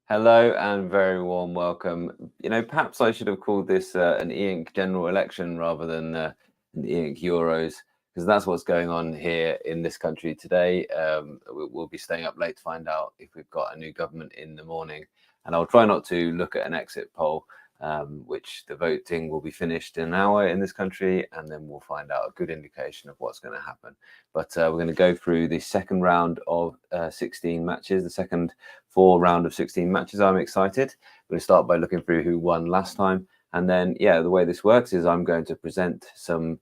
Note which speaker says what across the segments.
Speaker 1: Hello and very warm welcome. Perhaps I should have called this an e-ink general election rather than an e-ink Euros, because that's what's going on here in this country today. We'll be staying up late to find out if we've got a new government in the morning. And I'll try not to look at an exit poll, which the voting will be finished in an hour in this country, and then we'll find out a good indication of what's going to happen. But we're going to go through the second round of 16 matches, the second round of 16 matches. I'm excited. We're going to start by looking through who won last time. And then, the way this works is I'm going to present some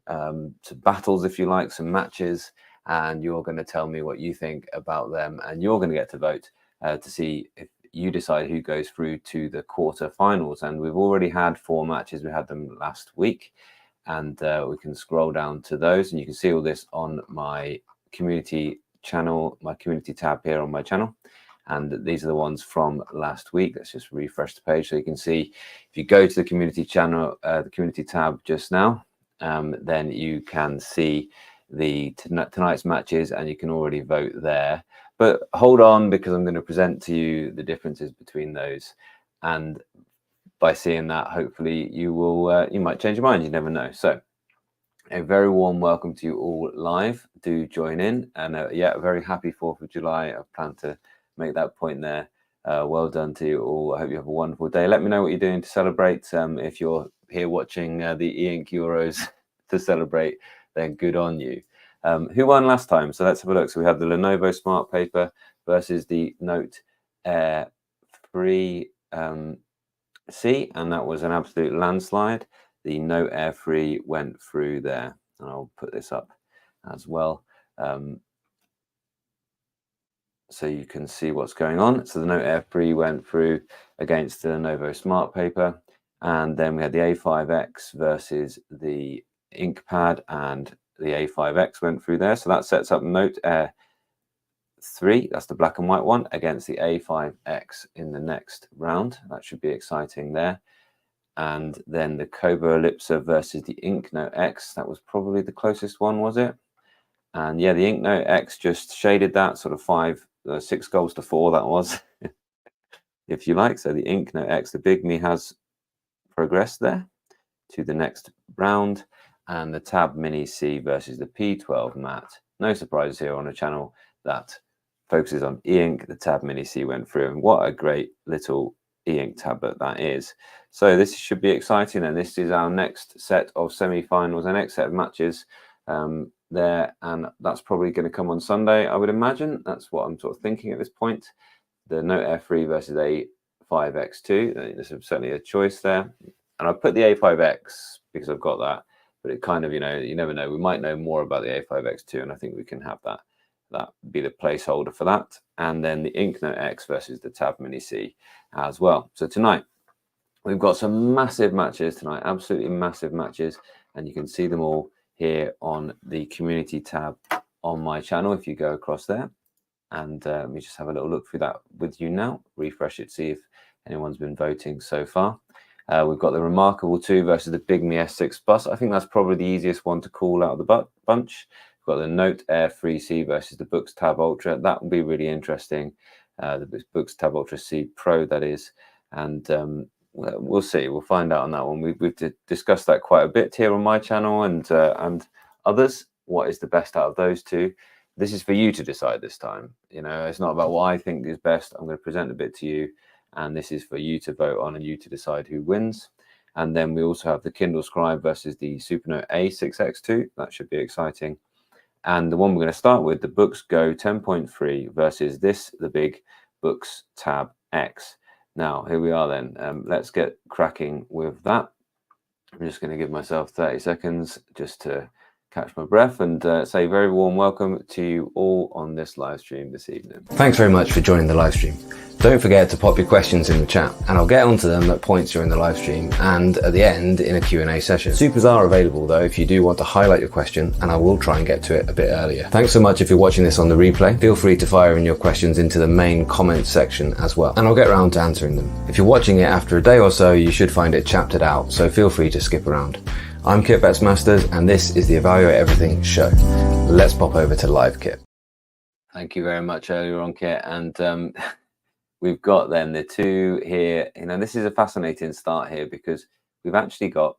Speaker 1: battles, if you like, some matches, and you're going to tell me what you think about them, and you're going to get to vote to see if you decide who goes through to the quarterfinals. And we've already had 4 matches. We had them last week, and we can scroll down to those, and you can see all this on my community channel, my community tab here on my channel. And these are the ones from last week. Let's just refresh the page so you can see. If you go to the community channel, the community tab just now, then you can see tonight's matches, and you can already vote there. But hold on, because I'm going to present to you the differences between those, and by seeing that, hopefully you might change your mind. You never know. So a very warm welcome to you all live. Do join in, and a very happy 4th of July. I plan to make that point there. Well done to you all. I hope you have a wonderful day. Let me know what you're doing to celebrate. If you're here watching the e-ink Euros to celebrate, then good on you. Who won last time? So let's have a look. So we have the Lenovo Smart Paper versus the Note Air 3 C, and that was an absolute landslide. The Note Air 3 went through there, and I'll put this up as well, so you can see what's going on. So the Note Air 3 went through against the Lenovo Smart Paper, and then we had the A5X versus the InkPad, and the A5X went through there. So that sets up Note Air 3, that's the black and white one, against the A5X in the next round. That should be exciting there. And then the Kobo Ellipsa versus the Inknote X, that was probably the closest one, was it? And the Inknote X just shaded that, sort of 6 goals to 4, that was, if you like. So the Inknote X, the Bigme, has progressed there to the next round. And the Tab Mini C versus the P12 Matte. No surprises here on a channel that focuses on e-ink. The Tab Mini C went through, and what a great little e-ink tablet that is. So this should be exciting, and this is our next set of semi-finals, our next set of matches there, and that's probably going to come on Sunday, I would imagine. That's what I'm sort of thinking at this point. The Note Air 3 versus A5X2. There's certainly a choice there, and I put the A5X because I've got that. But it kind of, you never know. We might know more about the A5X2, and I think we can have that be the placeholder for that. And then the Inknote X versus the Tab Mini C as well. So tonight, we've got some massive matches tonight, absolutely massive matches, and you can see them all here on the community tab on my channel if you go across there. And let me just have a little look through that with you now. Refresh it, see if anyone's been voting so far. We've got the Remarkable 2 versus the Bigme S6 Plus. I think that's probably the easiest one to call out of the bunch. We've got the Note Air 3C versus the Boox Tab Ultra. That will be really interesting. The Boox Tab Ultra C Pro, that is. And we'll see. We'll find out on that one. We've discussed that quite a bit here on my channel and others. What is the best out of those two? This is for you to decide this time. It's not about what I think is best. I'm going to present a bit to you, and this is for you to vote on and you to decide who wins. And then we also have the Kindle Scribe versus the Supernote A6X2. That should be exciting. And the one we're going to start with, the Boox Go 10.3 versus the big Boox Tab X. Now, here we are then. Let's get cracking with that. I'm just going to give myself 30 seconds just to catch my breath and say very warm welcome to you all on this live stream this evening.
Speaker 2: Thanks very much for joining the live stream. Don't forget to pop your questions in the chat, and I'll get onto them at points during the live stream and at the end in a Q&A session. Supers are available though if you do want to highlight your question, and I will try and get to it a bit earlier. Thanks so much if you're watching this on the replay. Feel free to fire in your questions into the main comments section as well, and I'll get around to answering them. If you're watching it after a day or so, you should find it chaptered out, so feel free to skip around. I'm Kit Betts Masters, and this is the Evaluate Everything show. Let's pop over to live, Kit.
Speaker 1: Thank you very much earlier on, Kit. And we've got then the two here. You know, this is a fascinating start here because we've actually got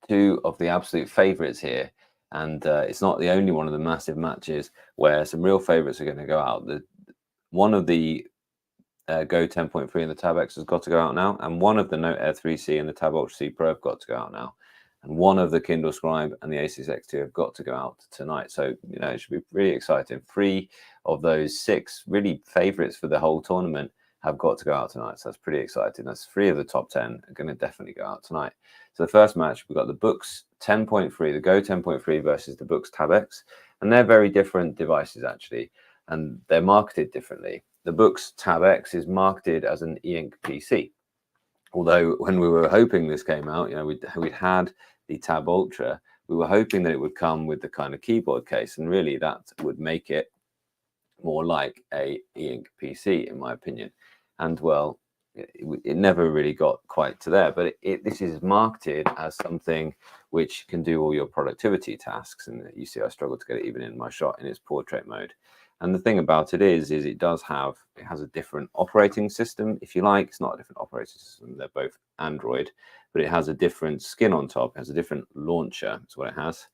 Speaker 1: two of the absolute favorites here, and it's not the only one of the massive matches where some real favorites are going to go out. One of the Go 10.3 and the Tab X has got to go out now, and one of the Note Air 3C and the Tab Ultra C Pro have got to go out now, and one of the Kindle Scribe and the A6 X2 have got to go out tonight. So, you know, it should be really exciting. 3 of those 6 really favorites for the whole tournament have got to go out tonight. So that's pretty exciting. That's 3 of the top 10 are going to definitely go out tonight. So the first match, we've got the Boox 10.3, the Go 10.3 versus the Boox Tab X. And they're very different devices, actually, and they're marketed differently. The Boox Tab X is marketed as an e-ink PC. Although when we were hoping this came out, you know, we'd had the Tab Ultra, we were hoping that it would come with the kind of keyboard case, and really that would make it more like a e-ink PC, in my opinion. And well, it never really got quite to there, but this is marketed as something which can do all your productivity tasks. And you see I struggled to get it even in my shot in its portrait mode. And the thing about it is it has a different operating system, if you like. It's not a different operating system, they're both Android, but it has a different skin on top. It has a different launcher, that's what it has.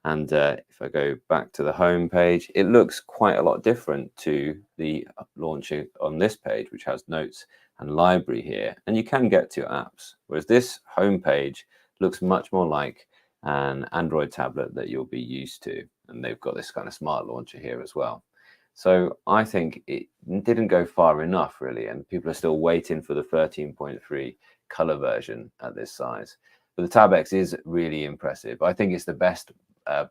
Speaker 1: And if I go back to the home page, it looks quite a lot different to the launcher on this page, which has notes and library here. And you can get to your apps, whereas this home page looks much more like an Android tablet that you'll be used to. And they've got this kind of smart launcher here as well. So I think it didn't go far enough, really, and people are still waiting for the 13.3 color version at this size. But the Tab X is really impressive. I think it's the best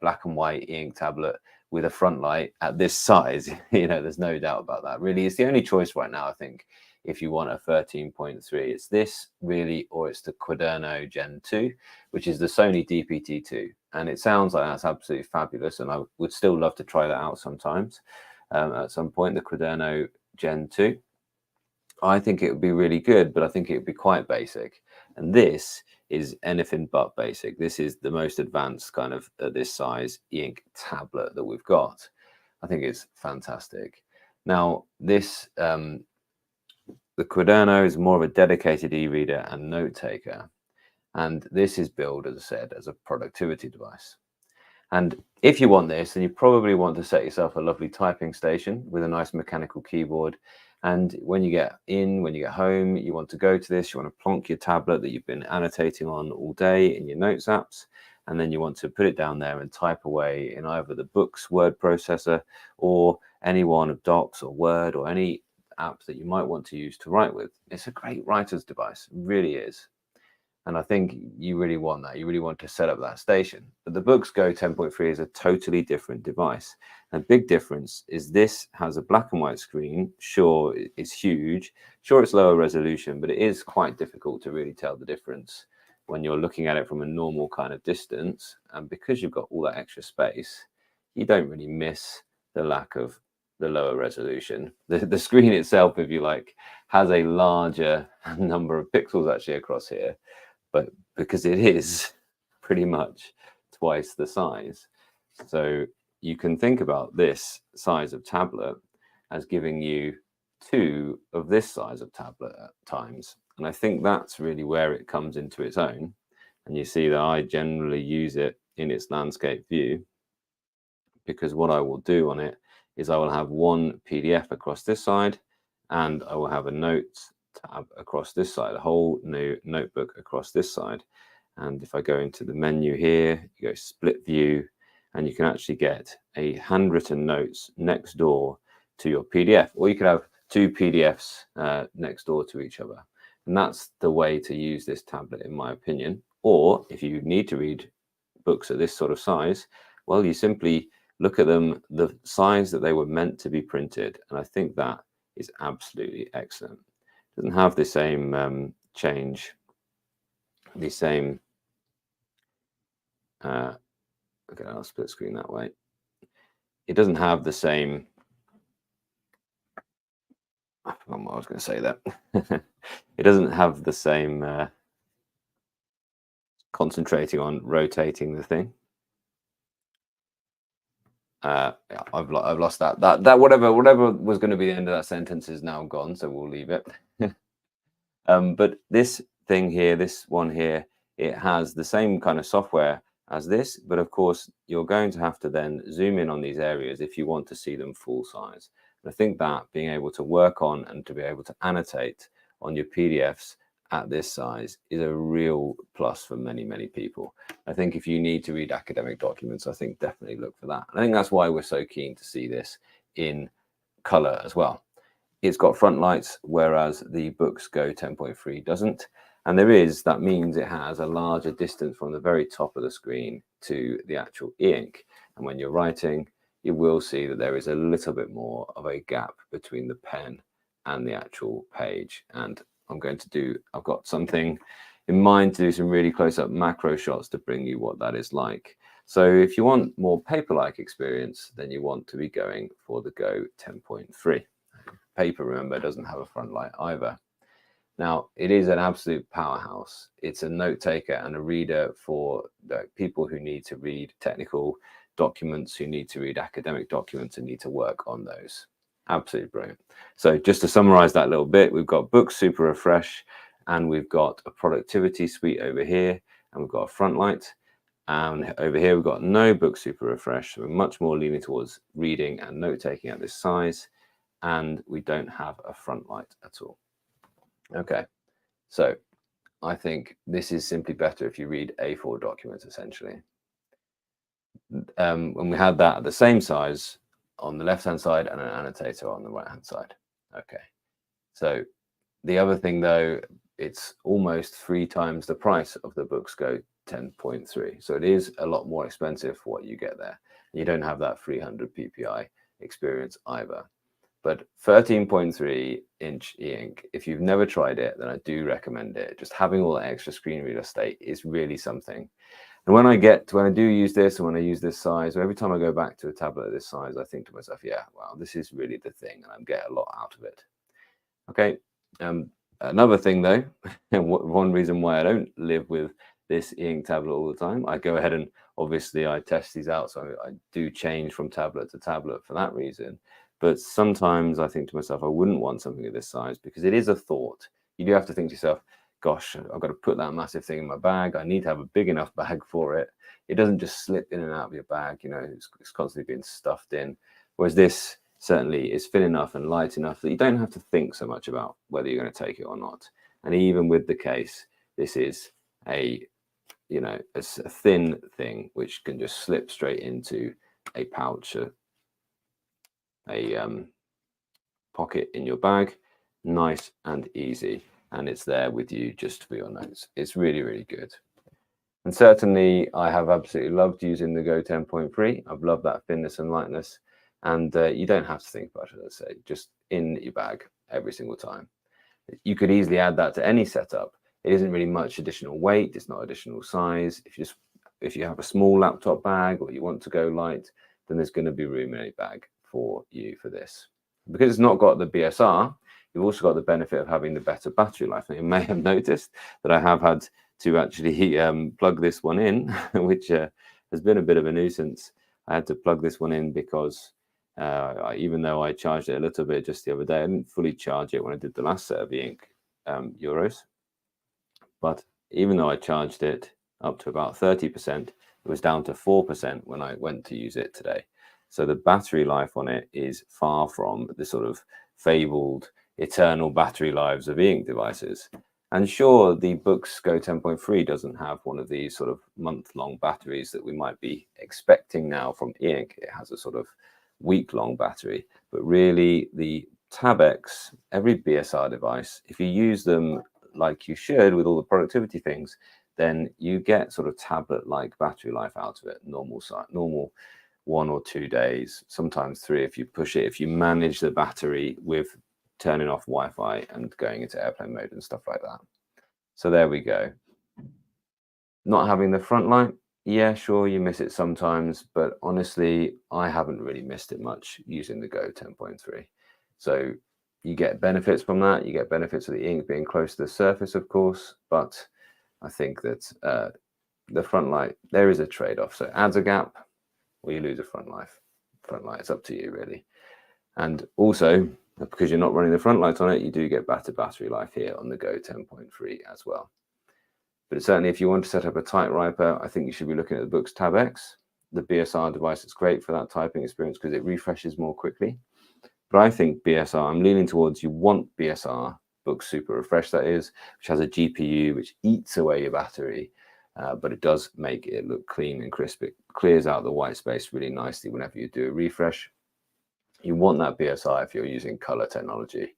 Speaker 1: black and white e-ink tablet with a front light at this size. You know, there's no doubt about that. Really, it's the only choice right now, I think, if you want a 13.3. It's this, really, or it's the Quaderno Gen 2, which is the Sony DPT-2. And it sounds like that's absolutely fabulous, and I would still love to try that out sometimes. At some point, the Quaderno Gen 2. I think it would be really good, but I think it would be quite basic. And this is anything but basic. This is the most advanced kind of, at this size, e-ink tablet that we've got. I think it's fantastic. Now, this, the Quaderno is more of a dedicated e-reader and note taker. And this is billed, as I said, as a productivity device. And if you want this, then you probably want to set yourself a lovely typing station with a nice mechanical keyboard. And when you get home, you want to go to this, you want to plonk your tablet that you've been annotating on all day in your notes apps, and then you want to put it down there and type away in either the Boox word processor or any one of Docs or Word or any apps that you might want to use to write with. It's a great writer's device, it really is. And I think you really want that. You really want to set up that station. But the Boox Go 10.3 is a totally different device. And the big difference is this has a black and white screen. Sure, it's huge. Sure, it's lower resolution, but it is quite difficult to really tell the difference when you're looking at it from a normal kind of distance. And because you've got all that extra space, you don't really miss the lack of the lower resolution. The screen itself, if you like, has a larger number of pixels actually across here. But because it is pretty much twice the size. So you can think about this size of tablet as giving you 2 of this size of tablet at times. And I think that's really where it comes into its own. And you see that I generally use it in its landscape view, because what I will do on it is I will have one PDF across this side, and I will have a notes tab across this side, a whole new notebook across this side. And if I go into the menu here, you go split view, and you can actually get a handwritten notes next door to your PDF, or you could have 2 PDFs next door to each other. And that's the way to use this tablet, in my opinion. Or if you need to read books at this sort of size, well, you simply look at them the size that they were meant to be printed. And I think that is absolutely excellent. It doesn't have the same change, the same, okay, I'll split screen that way. It doesn't have the same, I forgot what I was going to say there. It doesn't have the same concentrating on rotating the thing Yeah, I've lost that. That whatever was going to be the end of that sentence is now gone, so we'll leave it. But this thing here, this one here, it has the same kind of software as this, but of course you're going to have to then zoom in on these areas if you want to see them full size. And I think that being able to work on and to be able to annotate on your PDFs at this size is a real plus for many people. I think if you need to read academic documents, I think definitely look for that. And I think that's why we're so keen to see this in color as well. It's got front lights, whereas the Boox Go 10.3 doesn't. And that means it has a larger distance from the very top of the screen to the actual e-ink. And when you're writing, you will see that there is a little bit more of a gap between the pen and the actual page. And I've got something in mind to do some really close-up macro shots to bring you what that is like. So if you want more paper-like experience, then you want to be going for the Go 10.3. Paper, remember, doesn't have a front light either. Now, it is an absolute powerhouse. It's a note taker and a reader for people who need to read technical documents, who need to read academic documents and need to work on those. Absolutely brilliant. So just to summarize that little bit, we've got Boox Super Refresh, and we've got a productivity suite over here, and we've got a front light. And over here, we've got no Boox Super Refresh. So we're much more leaning towards reading and note taking at this size. And we don't have a front light at all. Okay, so I think this is simply better if you read A4 documents, essentially. When we had that at the same size on the left-hand side and an annotator on the right-hand side. Okay, so the other thing, though, it's almost 3 times the price of the Boox Go 10.3. So it is a lot more expensive for what you get there. You don't have that 300 PPI experience either. But 13.3-inch e-ink, if you've never tried it, then I do recommend it. Just having all that extra screen reader state is really something. And when I do use this, and when I use this size, or every time I go back to a tablet of this size, I think to myself, yeah, wow, this is really the thing, and I get a lot out of it. Okay, another thing though, one reason why I don't live with this e-ink tablet all the time, I go ahead and obviously I test these out, so I do change from tablet to tablet for that reason. But sometimes I think to myself, I wouldn't want something of this size, because it is a thought. You do have to think to yourself, gosh, I've got to put that massive thing in my bag. I need to have a big enough bag for it. It doesn't just slip in and out of your bag, you know, it's constantly being stuffed in. Whereas this certainly is thin enough and light enough that you don't have to think so much about whether you're going to take it or not. And even with the case, this is a thin thing which can just slip straight into a pouch, a pocket in your bag, nice and easy, and it's there with you just for your notes. It's really good. And certainly I have absolutely loved using the Go 10.3. I've loved that thinness and lightness, and you don't have to think about it, let's say, just in your bag every single time. You could easily add that to any setup. It isn't really much additional weight, it's not additional size. If you have a small laptop bag or you want to go light, then there's going to be room in a bag for you for this. Because it's not got the BSR, you've also got the benefit of having the better battery life. Now, you may have noticed that I have had to actually plug this one in, which has been a bit of a nuisance. I had to plug this one in because even though I charged it a little bit just the other day, I didn't fully charge it when I did the last set of e-ink Euros. But even though I charged it up to about 30%, it was down to 4% when I went to use it today. So the battery life on it is far from the sort of fabled eternal battery lives of e-ink devices. And sure, the Boox Go 10.3 doesn't have one of these sort of month-long batteries that we might be expecting now from e-ink. It has a sort of week-long battery. But really, the Tab X, every BSR device, if you use them like you should with all the productivity things, then you get sort of tablet-like battery life out of it, normal 1 or 2 days, sometimes 3 if you push it, if you manage the battery with turning off Wi-Fi and going into airplane mode and stuff like that. So there we go. Not having the front light, yeah, sure, you miss it sometimes, but honestly, I haven't really missed it much using the Go 10.3. So you get benefits from that. You get benefits of the ink being close to the surface, of course, but I think that the front light, there is a trade-off. So it adds a gap, or you lose a front life. front light. It's up to you really. And also, because you're not running the front light on it, you do get better battery life here on the Go 10.3 as well. But certainly if you want to set up a typewriter, I think you should be looking at the Boox Tab X. The BSR device is great for that typing experience because it refreshes more quickly. But I think BSR, I'm leaning towards you want BSR, Boox Super Refresh that is, which has a GPU which eats away your battery, but it does make it look clean and crisp. It clears out the white space really nicely whenever you do a refresh. You want that BSR if you're using color technology,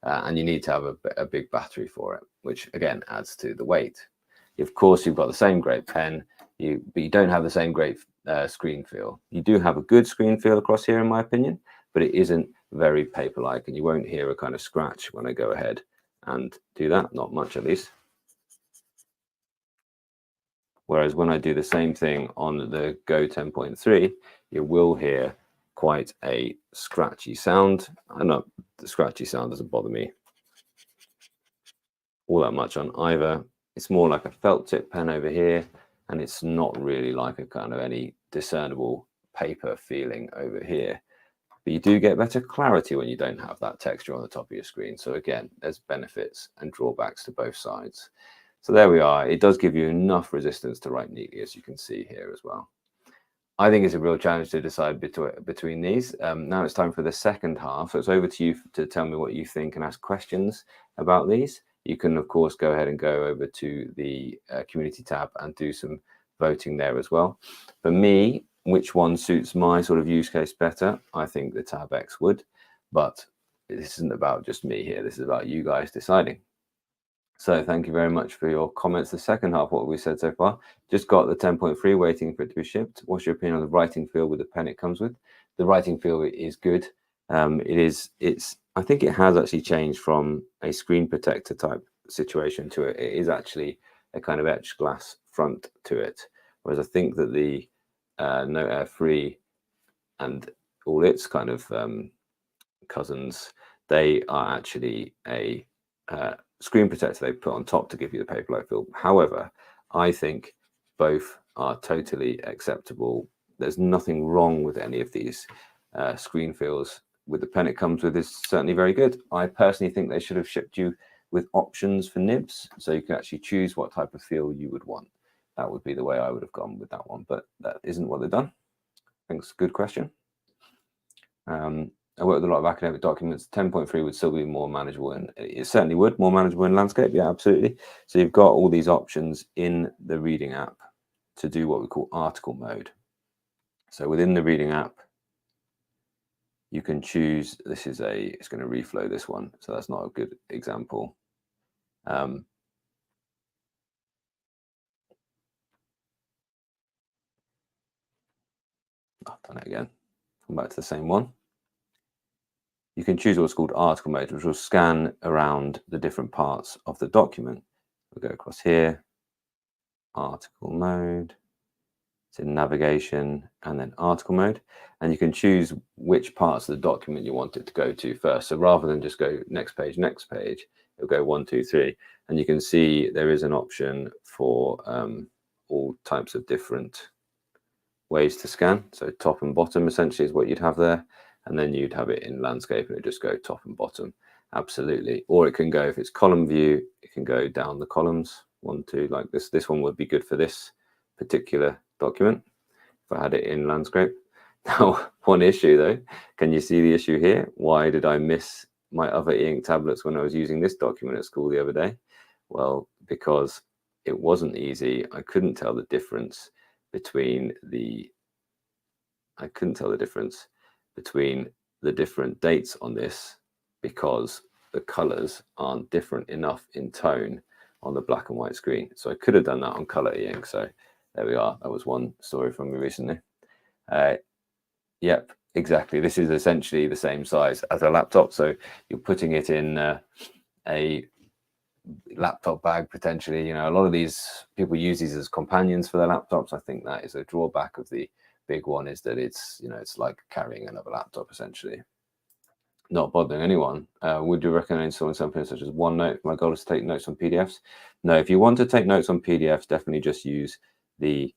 Speaker 1: and you need to have a big battery for it, which again adds to the weight. Of course, you've got the same great pen, but you don't have the same great screen feel. You do have a good screen feel across here, in my opinion, but it isn't very paper-like, and you won't hear a kind of scratch when I go ahead and do that, not much at least. Whereas when I do the same thing on the Go 10.3, you will hear quite a scratchy sound. I know the scratchy sound doesn't bother me all that much on either. It's more like a felt tip pen over here, and it's not really like a kind of any discernible paper feeling over here. But you do get better clarity when you don't have that texture on the top of your screen. So again, there's benefits and drawbacks to both sides. So there we are. It does give you enough resistance to write neatly, as you can see here as well. I think it's a real challenge to decide between these. Now it's time for the second half. So it's over to you to tell me what you think and ask questions about these. You can, of course, go ahead and go over to the community tab and do some voting there as well. For me, which one suits my sort of use case better? I think the Tab X would, but this isn't about just me here. This is about you guys deciding. So thank you very much for your comments. The second half, what we said so far, just got the 10.3 waiting for it to be shipped. What's your opinion on the writing feel with the pen it comes with? The writing feel is good. I think it has actually changed from a screen protector type situation to it is actually a kind of etched glass front to it. Whereas I think that the Note Air 3 and all its kind of cousins, they are actually a screen protector they put on top to give you the paper-like feel. However, I think both are totally acceptable. There's nothing wrong with any of these screen feels. With the pen it comes with is certainly very good. I personally think they should have shipped you with options for nibs, so you can actually choose what type of feel you would want. That would be the way I would have gone with that one, but that isn't what they've done. Thanks, good question. I work with a lot of academic documents. 10.3 would still be more manageable, and it certainly would, more manageable in landscape, yeah, absolutely. So you've got all these options in the reading app to do what we call article mode. So within the reading app, you can choose, it's going to reflow this one, so that's not a good example. I've done it again. Come back to the same one. You can choose what's called article mode, which will scan around the different parts of the document. We'll go across here, article mode. It's in navigation and then article mode, and you can choose which parts of the document you want it to go to first. So rather than just go next page, it'll go 1, 2, 3, and you can see there is an option for all types of different ways to scan. So top and bottom essentially is what you'd have there, and then you'd have it in landscape and it just go top and bottom. Absolutely. Or it can go, if it's column view, it can go down the columns 1, 2, like this. This one would be good for this particular document if I had it in landscape. Now, one issue though, can you see the issue here? Why did I miss my other e-ink tablets when I was using this document at school the other day? Well, because it wasn't easy. I couldn't tell the difference between the different dates on this because the colors aren't different enough in tone on the black and white screen. So I could have done that on color e-ink. So there we are. That was one story from me recently. Yep, exactly. This is essentially the same size as a laptop. So you're putting it in a laptop bag potentially. You know, a lot of these people use these as companions for their laptops. I think that is a drawback of the big one, is that it's, you know, it's like carrying another laptop essentially. Not bothering anyone. Would you recommend installing something such as OneNote? My goal is to take notes on PDFs. No, if you want to take notes on PDFs, definitely just use the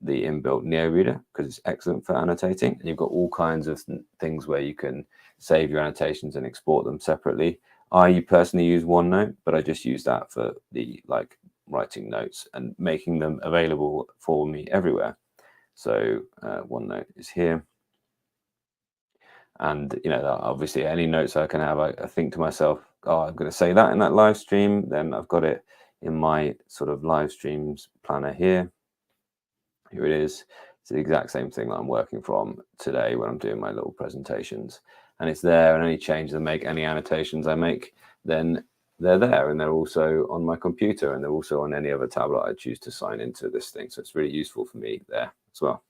Speaker 1: the inbuilt Neo reader because it's excellent for annotating, and you've got all kinds of things where you can save your annotations and export them separately. I personally use OneNote, but I just use that for the writing notes and making them available for me everywhere. So OneNote is here. And, you know, obviously any notes I can have, I think to myself, oh, I'm going to say that in that live stream. Then I've got it in my sort of live streams planner here. Here it is. It's the exact same thing that I'm working from today when I'm doing my little presentations. And it's there, and any changes I make, any annotations I make, then they're there, and they're also on my computer, and they're also on any other tablet I choose to sign into this thing. So it's really useful for me there as well.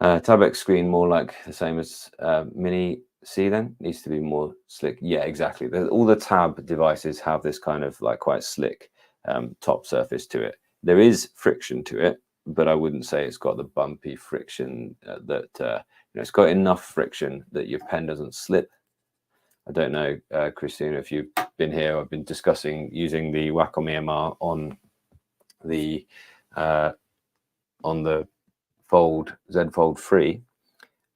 Speaker 1: Tab X screen, more like the same as Mini C then, needs to be more slick. Yeah, exactly. All the tab devices have this kind of like quite slick top surface to it. There is friction to it, but I wouldn't say it's got the bumpy friction that, you know, it's got enough friction that your pen doesn't slip. I don't know, Christina, if you've been here, I've been discussing using the Wacom EMR on the Fold, Z Fold 3,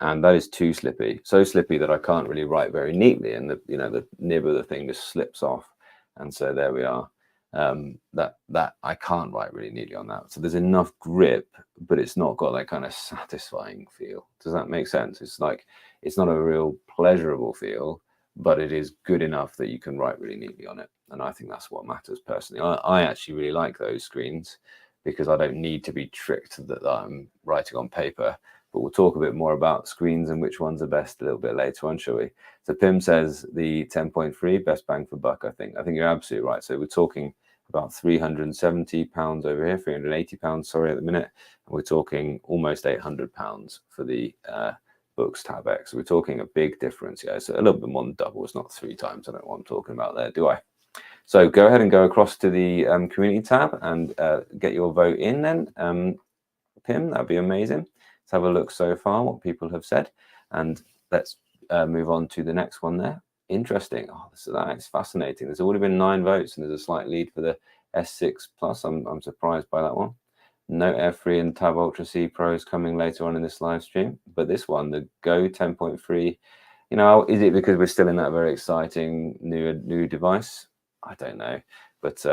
Speaker 1: and that is too slippy, so slippy that I can't really write very neatly, and the nib of the thing just slips off, and so there we are. That I can't write really neatly on that. So there's enough grip, but it's not got that kind of satisfying feel. Does that make sense? It's like, it's not a real pleasurable feel, but it is good enough that you can write really neatly on it, and I think that's what matters personally. I actually really like those screens, because I don't need to be tricked that I'm writing on paper. But we'll talk a bit more about screens and which ones are best a little bit later on, shall we? So Pim says the 10.3, best bang for buck, I think. I think you're absolutely right. So we're talking about £370 over here, £380, sorry, at the minute. And we're talking almost £800 for the Boox Tab X. So we're talking a big difference here. So a little bit more than double. It's not 3 times. I don't know what I'm talking about there, do I? So go ahead and go across to the community tab and get your vote in then, Pim, that'd be amazing. Let's have a look so far, what people have said. And let's move on to the next one there. Interesting. Oh, that is fascinating. There's already been 9 votes, and there's a slight lead for the S6 Plus. I'm surprised by that one. Note Air 3 and Tab Ultra C Pro is coming later on in this live stream. But this one, the Go 10.3, you know, is it because we're still in that very exciting new device? I don't know, but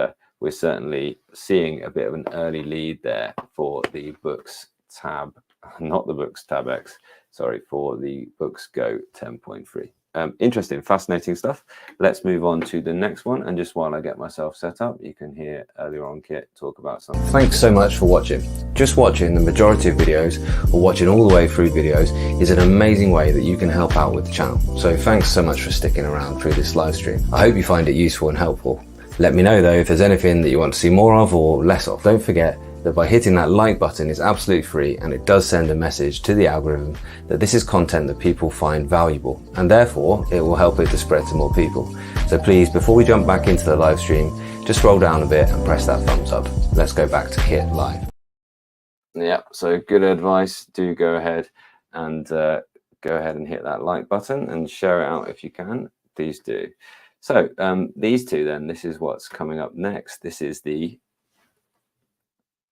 Speaker 1: we're certainly seeing a bit of an early lead there for the Boox Tab, not the Boox Tab X, sorry, for the Boox Go 10.3. Interesting, fascinating stuff. Let's move on to the next one. And just while I get myself set up, you can hear earlier on Kit talk about something.
Speaker 2: Thanks so much for watching. Just watching the majority of videos or watching all the way through videos is an amazing way that you can help out with the channel. So thanks so much for sticking around through this live stream. I hope you find it useful and helpful. Let me know though if there's anything that you want to see more of or less of. Don't forget that by hitting that like button is absolutely free, and it does send a message to the algorithm that this is content that people find valuable, and therefore it will help it to spread to more people. So please, before we jump back into the live stream, just scroll down a bit and press that thumbs up. Let's go back to Kit live.
Speaker 1: Yeah, so good advice. Do go ahead and hit that like button and share it out if you can. Please do. So these two then, this is what's coming up next. This is the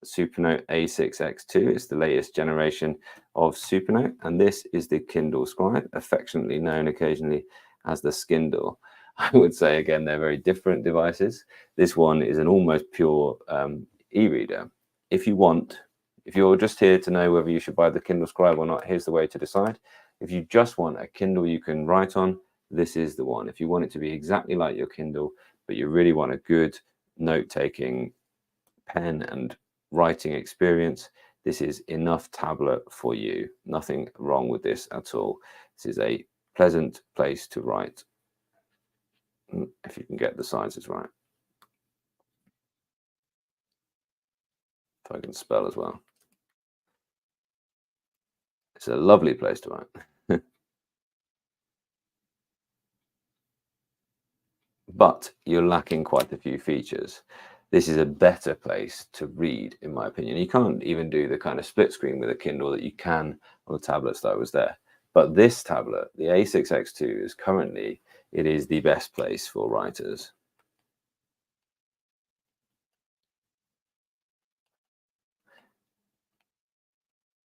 Speaker 1: Supernote A6X2. It's the latest generation of Supernote, and this is the Kindle Scribe, affectionately known occasionally as the Skindle. I would say, again, they're very different devices. This one is an almost pure e-reader. If you're just here to know whether you should buy the Kindle Scribe or not, here's the way to decide. If you just want a Kindle you can write on, this is the one. If you want it to be exactly like your Kindle, but you really want a good note-taking pen and writing experience, this is enough tablet for you. Nothing wrong with this at all. This is a pleasant place to write, if you can get the sizes right. If I can spell as well. It's a lovely place to write. But you're lacking quite a few features. This is a better place to read, in my opinion. You can't even do the kind of split screen with a Kindle that you can on the tablets that was there. But this tablet, the A6X2, is currently, it is the best place for writers.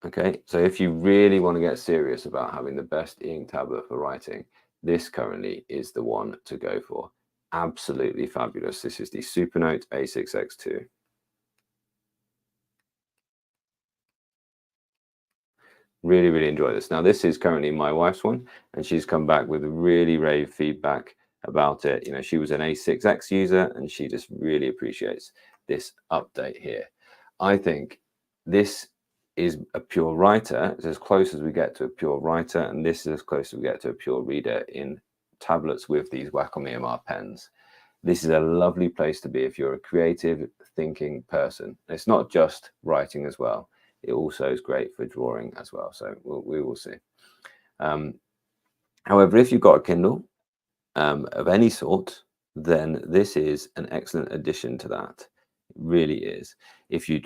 Speaker 1: Okay, so if you really want to get serious about having the best e-ink tablet for writing, this currently is the one to go for. Absolutely fabulous. This is the Supernote A6X2. Really, really enjoy this. Now, this is currently my wife's one, and she's come back with really rave feedback about it. You know, she was an A6X user, and she just really appreciates this update here. I think this is a pure writer. It's as close as we get to a pure writer, and this is as close as we get to a pure reader in tablets with these Wacom EMR pens. This is a lovely place to be if you're a creative thinking person. It's not just writing as well. It also is great for drawing as well. So we will see. However, if you've got a Kindle of any sort, then this is an excellent addition to that. It really is. If you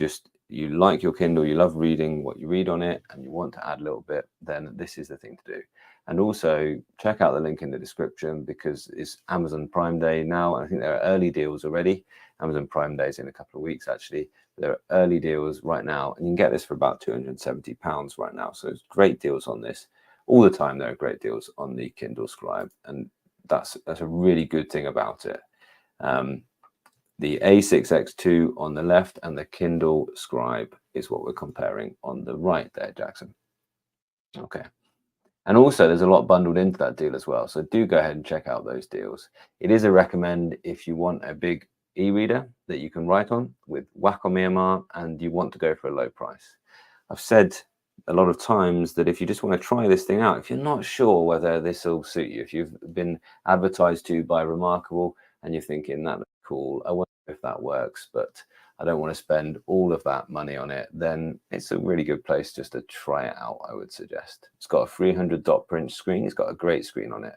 Speaker 1: like your Kindle, you love reading what you read on it, and you want to add a little bit, then this is the thing to do. And also check out the link in the description, because it's Amazon Prime Day now. And I think there are early deals already. Amazon Prime Day is in a couple of weeks, actually. There are early deals right now, and you can get this for about £270 right now. So it's great deals on this. All the time there are great deals on the Kindle Scribe, and that's a really good thing about it. The A6X2 on the left and the Kindle Scribe is what we're comparing on the right there, Jackson. Okay. And also there's a lot bundled into that deal as well. So do go ahead and check out those deals. It is a recommend if you want a big e-reader that you can write on with Wacom EMR and you want to go for a low price. I've said a lot of times that if you just want to try this thing out, if you're not sure whether this will suit you, if you've been advertised to by Remarkable and you're thinking that looks cool, I wonder if that works, but I don't want to spend all of that money on it, then it's a really good place just to try it out, I would suggest. It's got a 300 dot per inch screen. It's got a great screen on it,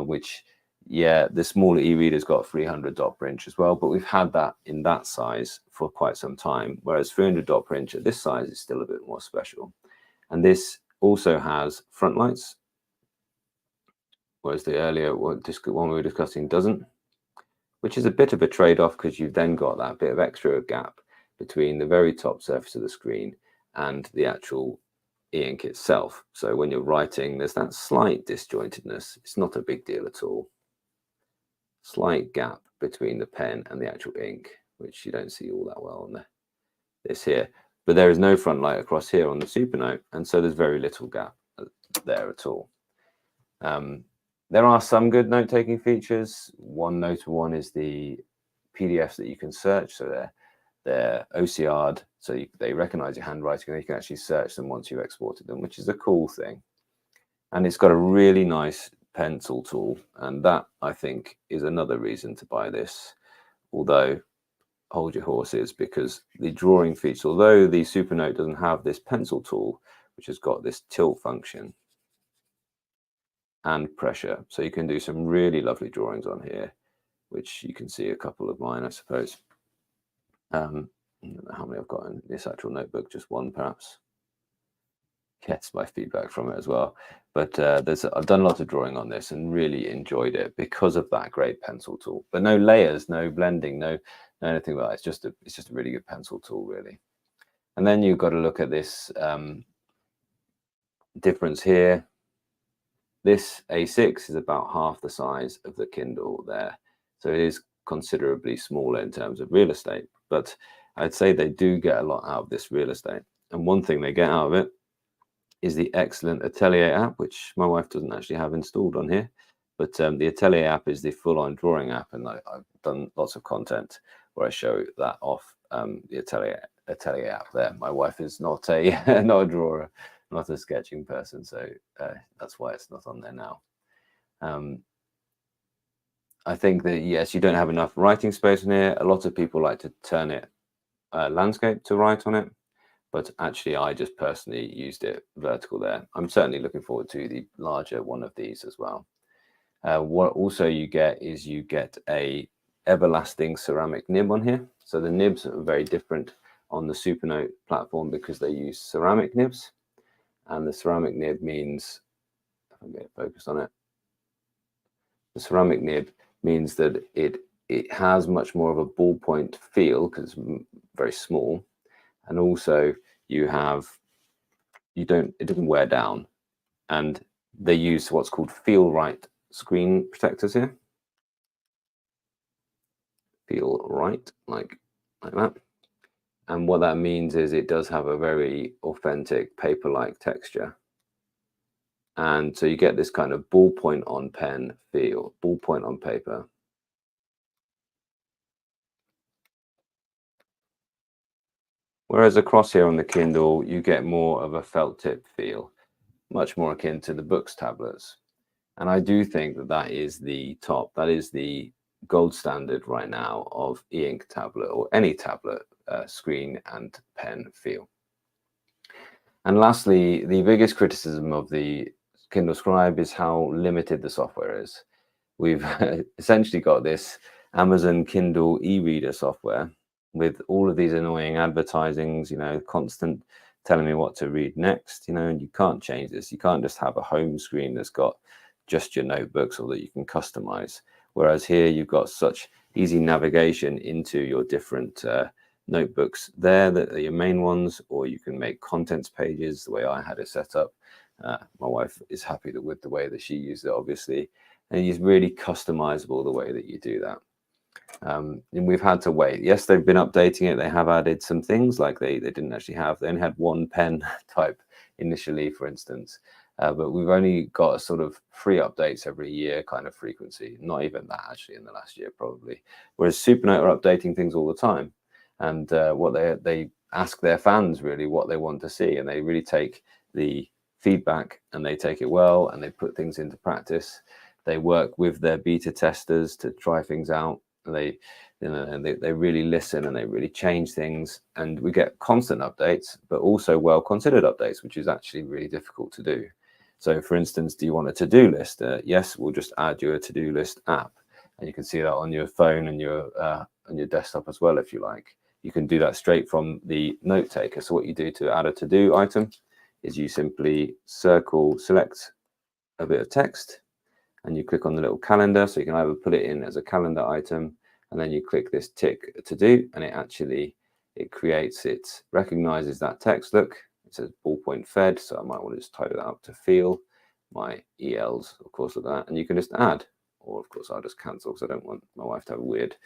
Speaker 1: which, yeah, the smaller e-reader's got 300 dot per inch as well, but we've had that in that size for quite some time, whereas 300 dot per inch at this size is still a bit more special. And this also has front lights, whereas the earlier one we were discussing doesn't, which is a bit of a trade-off because you've then got that bit of extra gap between the very top surface of the screen and the actual e-ink itself. So when you're writing, there's that slight disjointedness. It's not a big deal at all. Slight gap between the pen and the actual ink, which you don't see all that well on this here. But there is no front light across here on the Supernote, and so there's very little gap there at all. There are some good note-taking features. One notable one is the PDFs that you can search. So they're OCR'd, so they recognize your handwriting, and you can actually search them once you've exported them, which is a cool thing. And it's got a really nice pencil tool, and that, I think, is another reason to buy this. Although, hold your horses, because the drawing feature, although the Supernote doesn't have this pencil tool, which has got this tilt function and pressure, so you can do some really lovely drawings on here, which you can see a couple of mine, I suppose. I don't know how many I've got in this actual notebook, just one perhaps. Gets my feedback from it as well, but I've done a lot of drawing on this and really enjoyed it because of that great pencil tool. But no layers, no blending, no anything like that. It's just a really good pencil tool, really. And then you've got to look at this difference here. This A6 is about half the size of the Kindle there, so it is considerably smaller in terms of real estate, but I'd say they do get a lot out of this real estate. And one thing they get out of it is the excellent Atelier app, which my wife doesn't actually have installed on here, but the Atelier app is the full-on drawing app, and I've done lots of content where I show that off. The Atelier app there. My wife is not a not a drawer, not a sketching person, so that's why it's not on there now. I think that, yes, you don't have enough writing space in here. A lot of people like to turn it landscape to write on it, but actually I just personally used it vertical there. I'm certainly looking forward to the larger one of these as well. What also you get is you get a everlasting ceramic nib on here. So the nibs are very different on the Supernote platform because they use ceramic nibs, and the ceramic nib means, if I can get focused on it, the ceramic nib means that it has much more of a ballpoint feel because it's very small, and also you have it doesn't wear down. And they use what's called feel right screen protectors here. Feel right, like that. And what that means is it does have a very authentic paper-like texture. And so you get this kind of ballpoint on pen feel, ballpoint on paper. Whereas across here on the Kindle, you get more of a felt tip feel, much more akin to the Boox tablets. And I do think that that is the top, that is the gold standard right now of e-ink tablet or any tablet screen and pen feel. And lastly, the biggest criticism of the Kindle Scribe is how limited the software is. We've essentially got this Amazon Kindle e-reader software with all of these annoying advertisings, constant telling me what to read next, and you can't change this. You can't just have a home screen that's got just your notebooks or that you can customize. Whereas here you've got such easy navigation into your different notebooks there that are your main ones, or you can make contents pages the way I had it set up. My wife is happy with the way that she used it, obviously, and it's really customizable the way that you do that. And we've had to wait. Yes, they've been updating it. They have added some things like they didn't actually have. They only had one pen type initially, for instance, but we've only got a sort of 3 updates every year kind of frequency. Not even that actually in the last year probably. Whereas Supernote are updating things all the time, and what they ask their fans really what they want to see, and they really take the feedback and they take it well and they put things into practice. They work with their beta testers to try things out. They really listen and they really change things, and we get constant updates, but also well considered updates, which is actually really difficult to do. So for instance, do you want a to-do list? Yes, we'll just add you a to-do list app, and you can see that on your phone and your desktop as well if you like. You can do that straight from the note taker. So what you do to add a to-do item is you simply select a bit of text, and you click on the little calendar, so you can either put it in as a calendar item, and then you click this tick to do, and it recognizes that text. Look, it says ballpoint fed, so I might want to just title that up to feel. My ELs, of course, look at that, and you can just add, or of course I'll just cancel because I don't want my wife to have a weird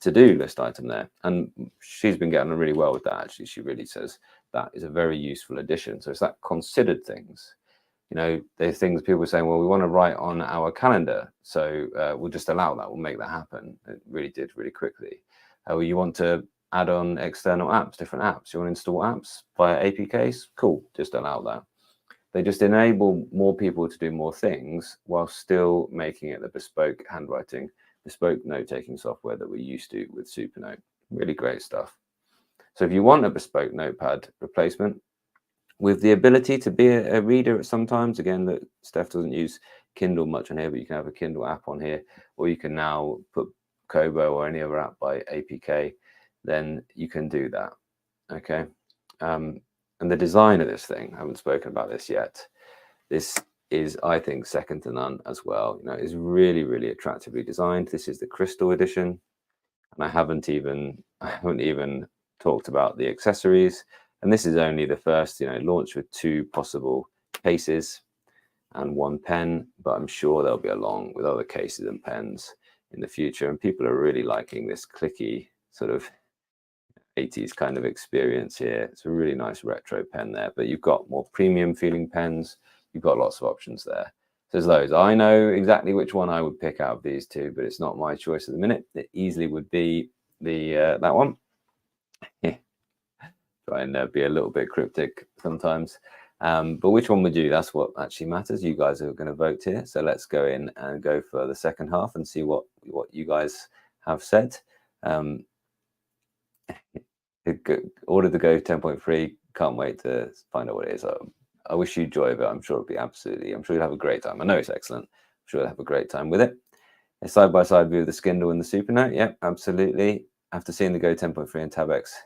Speaker 1: to-do list item there. And she's been getting on really well with that, actually. She really says that is a very useful addition. So it's that considered things. There's things people are saying, well, we want to write on our calendar, so we'll just allow that. We'll make that happen. It really did really quickly. You want to add on external apps, different apps. You want to install apps via APKs? Cool, just allow that. They just enable more people to do more things while still making it the bespoke handwriting, bespoke note-taking software that we're used to with Supernote. Really great stuff. So if you want a bespoke notepad replacement, with the ability to be a reader at sometimes, again, that Steph doesn't use Kindle much on here, but you can have a Kindle app on here, or you can now put Kobo or any other app by APK, then you can do that, okay? And the design of this thing, I haven't spoken about this yet. This is, I think, second to none as well. It's really, really attractively designed. This is the Crystal edition, and I haven't even talked about the accessories. And this is only the first, launch with 2 possible cases and 1 pen, but I'm sure they'll be along with other cases and pens in the future. And people are really liking this clicky sort of 80s kind of experience here. It's a really nice retro pen there, but you've got more premium feeling pens. You've got lots of options there. So there's loads. I know exactly which one I would pick out of these 2, but it's not my choice at the minute. It easily would be that one. Try and be a little bit cryptic sometimes, but which one would you? That's what actually matters. You guys are going to vote here, so let's go in and go for the second half and see what you guys have said. Order the Go 10.3. Can't wait to find out what it is. I wish you joy of it. I'm sure it'll be I'm sure you'll have a great time. I know it's excellent. I'm sure you'll have a great time with it. A side-by-side view of the Kindle and the Supernote. Yep, absolutely. After seeing the Go 10.3 and Tab X,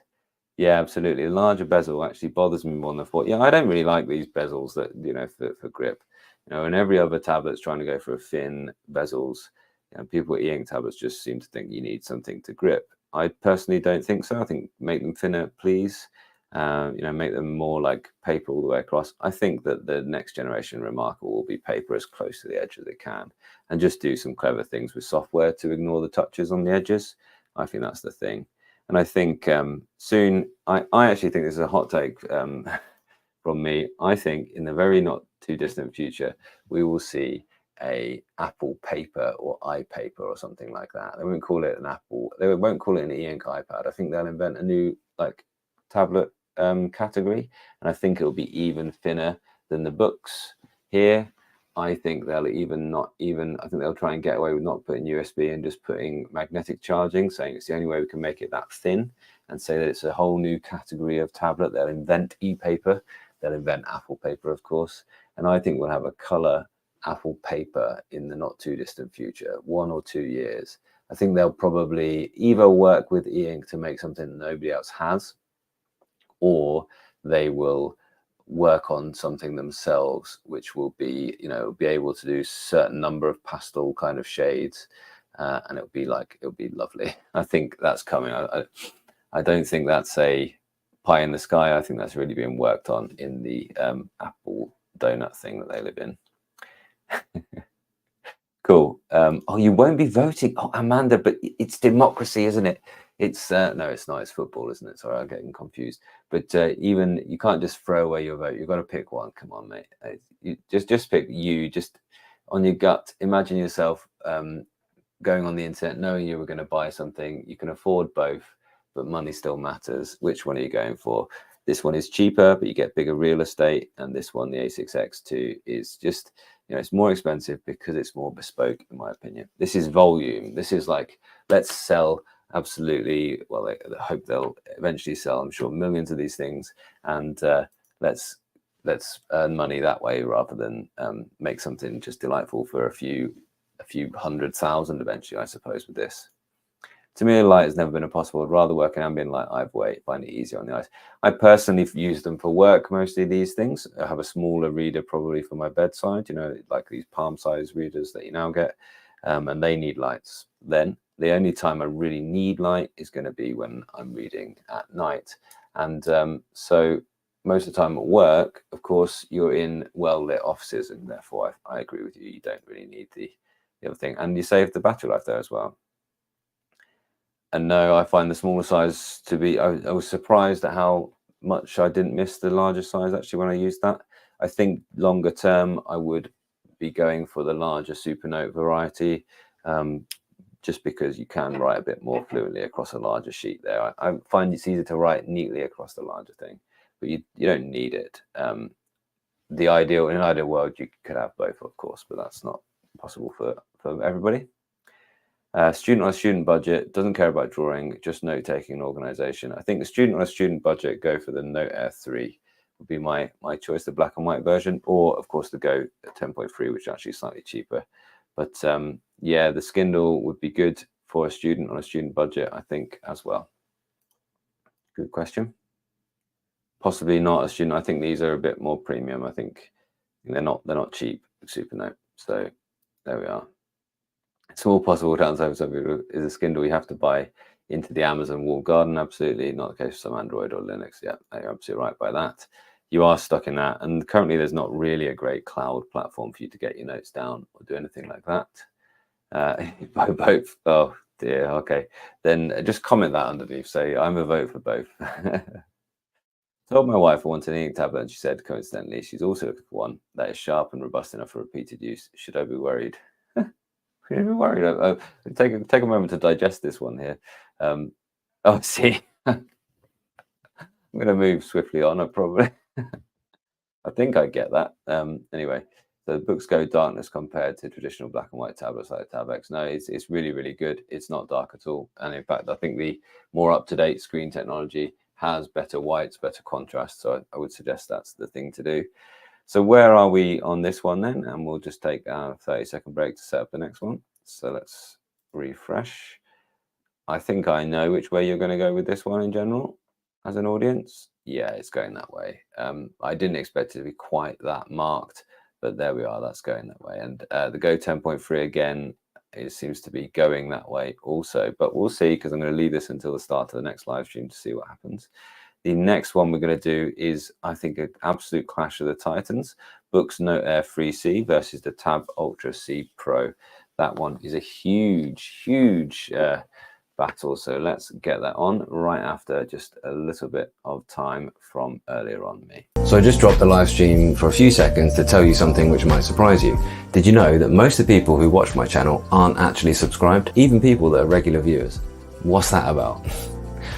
Speaker 1: yeah, absolutely. The larger bezel actually bothers me more than I thought. Yeah, I don't really like these bezels that for grip. And every other tablet's trying to go for a thin bezels. People with e-ink tablets just seem to think you need something to grip. I personally don't think so. I think make them thinner, please. make them more like paper all the way across. I think that the next generation Remarkable will be paper as close to the edge as it can, and just do some clever things with software to ignore the touches on the edges. I think that's the thing. And I think soon, I actually think this is a hot take from me. I think in the very not too distant future, we will see a Apple paper or iPaper or something like that. They won't call it an Apple. They won't call it an e-ink iPad. I think they'll invent a new like tablet category, and I think it'll be even thinner than the books here. I think they'll I think they'll try and get away with not putting USB and just putting magnetic charging, saying it's the only way we can make it that thin, and say that it's a whole new category of tablet. They'll invent e-paper. They'll invent Apple paper, of course. And I think we'll have a color Apple paper in the not too distant future, 1 or 2 years. I think they'll probably either work with e-ink to make something nobody else has, or they will work on something themselves, which will be, be able to do certain number of pastel kind of shades, and it'll be lovely. I think that's coming. I don't think that's a pie in the sky. I think that's really being worked on in the Apple donut thing that they live in. Cool. Oh, you won't be voting. Oh, Amanda, but it's democracy, isn't it? It's no, it's not. It's football, isn't it? Sorry, I'm getting confused. But even you can't just throw away your vote. You've got to pick one. Come on, mate. You just pick you. Just on your gut. Imagine yourself going on the internet, knowing you were going to buy something. You can afford both, but money still matters. Which one are you going for? This one is cheaper, but you get bigger real estate, and this one, the A6X2, is just, it's more expensive because it's more bespoke, in my opinion. This is volume. This is like, let's sell absolutely. Well, I hope they'll eventually sell, I'm sure, millions of these things, and let's earn money that way rather than make something just delightful for a few 100,000 eventually, I suppose, with this. To me, light has never been impossible. I'd rather work in ambient light either way, find it easier on the eyes. I personally use them for work, mostly these things. I have a smaller reader probably for my bedside, like these palm-sized readers that you now get, and they need lights. Then the only time I really need light is going to be when I'm reading at night. And so most of the time at work, of course, you're in well-lit offices, and therefore I agree with you. You don't really need the other thing. And you save the battery life there as well. And no, I find the smaller size to be, I was surprised at how much I didn't miss the larger size actually when I used that. I think longer term, I would be going for the larger Supernote variety, just because you can write a bit more fluently across a larger sheet there. I find it's easier to write neatly across the larger thing, but you don't need it. In an ideal world, you could have both, of course, but that's not possible for everybody. Student on a student budget, doesn't care about drawing, just note-taking and organization. I think the student on a student budget, go for the Note Air 3 would be my choice, the black and white version, or of course the Go 10.3, which is actually slightly cheaper. But yeah, the Kindle would be good for a student on a student budget, I think, as well. Good question. Possibly not a student. I think these are a bit more premium. I think they're not cheap, Supernote. So there we are. Small possible downside for some people is a Kindle you have to buy into the Amazon walled garden. Absolutely not the case for some Android or Linux. Yeah, you're absolutely right by that. You are stuck in that, and currently there's not really a great cloud platform for you to get your notes down or do anything like that. By both. Oh dear. Okay, then just comment that underneath. Say I'm a vote for both. Told my wife I wanted an ink tablet, and she said coincidentally she's also looking for one that is sharp and robust enough for repeated use. Should I be worried? Should I be worried? Take a moment to digest this one here. Oh, see, I'm going to move swiftly on. I think I get that. Anyway, so Boox Go darkness compared to traditional black and white tablets like Tab X. No, it's really, really good. It's not dark at all. And in fact, I think the more up-to-date screen technology has better whites, better contrast. So I would suggest that's the thing to do. So where are we on this one then? And we'll just take a 30-second break to set up the next one. So let's refresh. I think I know which way you're going to go with this one in general as an audience. Yeah, it's going that way. I didn't expect it to be quite that marked, but there we are. That's going that way. And the Go 10.3 again, it seems to be going that way also. But we'll see, because I'm going to leave this until the start of the next live stream to see what happens. the next one we're going to do is, I think, an absolute clash of the titans. Boox Note Air 3C versus the Tab Ultra C Pro. That one is a huge battle. So let's get that on right after just a little bit of time from earlier on me.
Speaker 2: So I just dropped the live stream for a few seconds to tell you something which might surprise you. Did you know that most of the people who watch my channel aren't actually subscribed? Even people that are regular viewers. What's that about?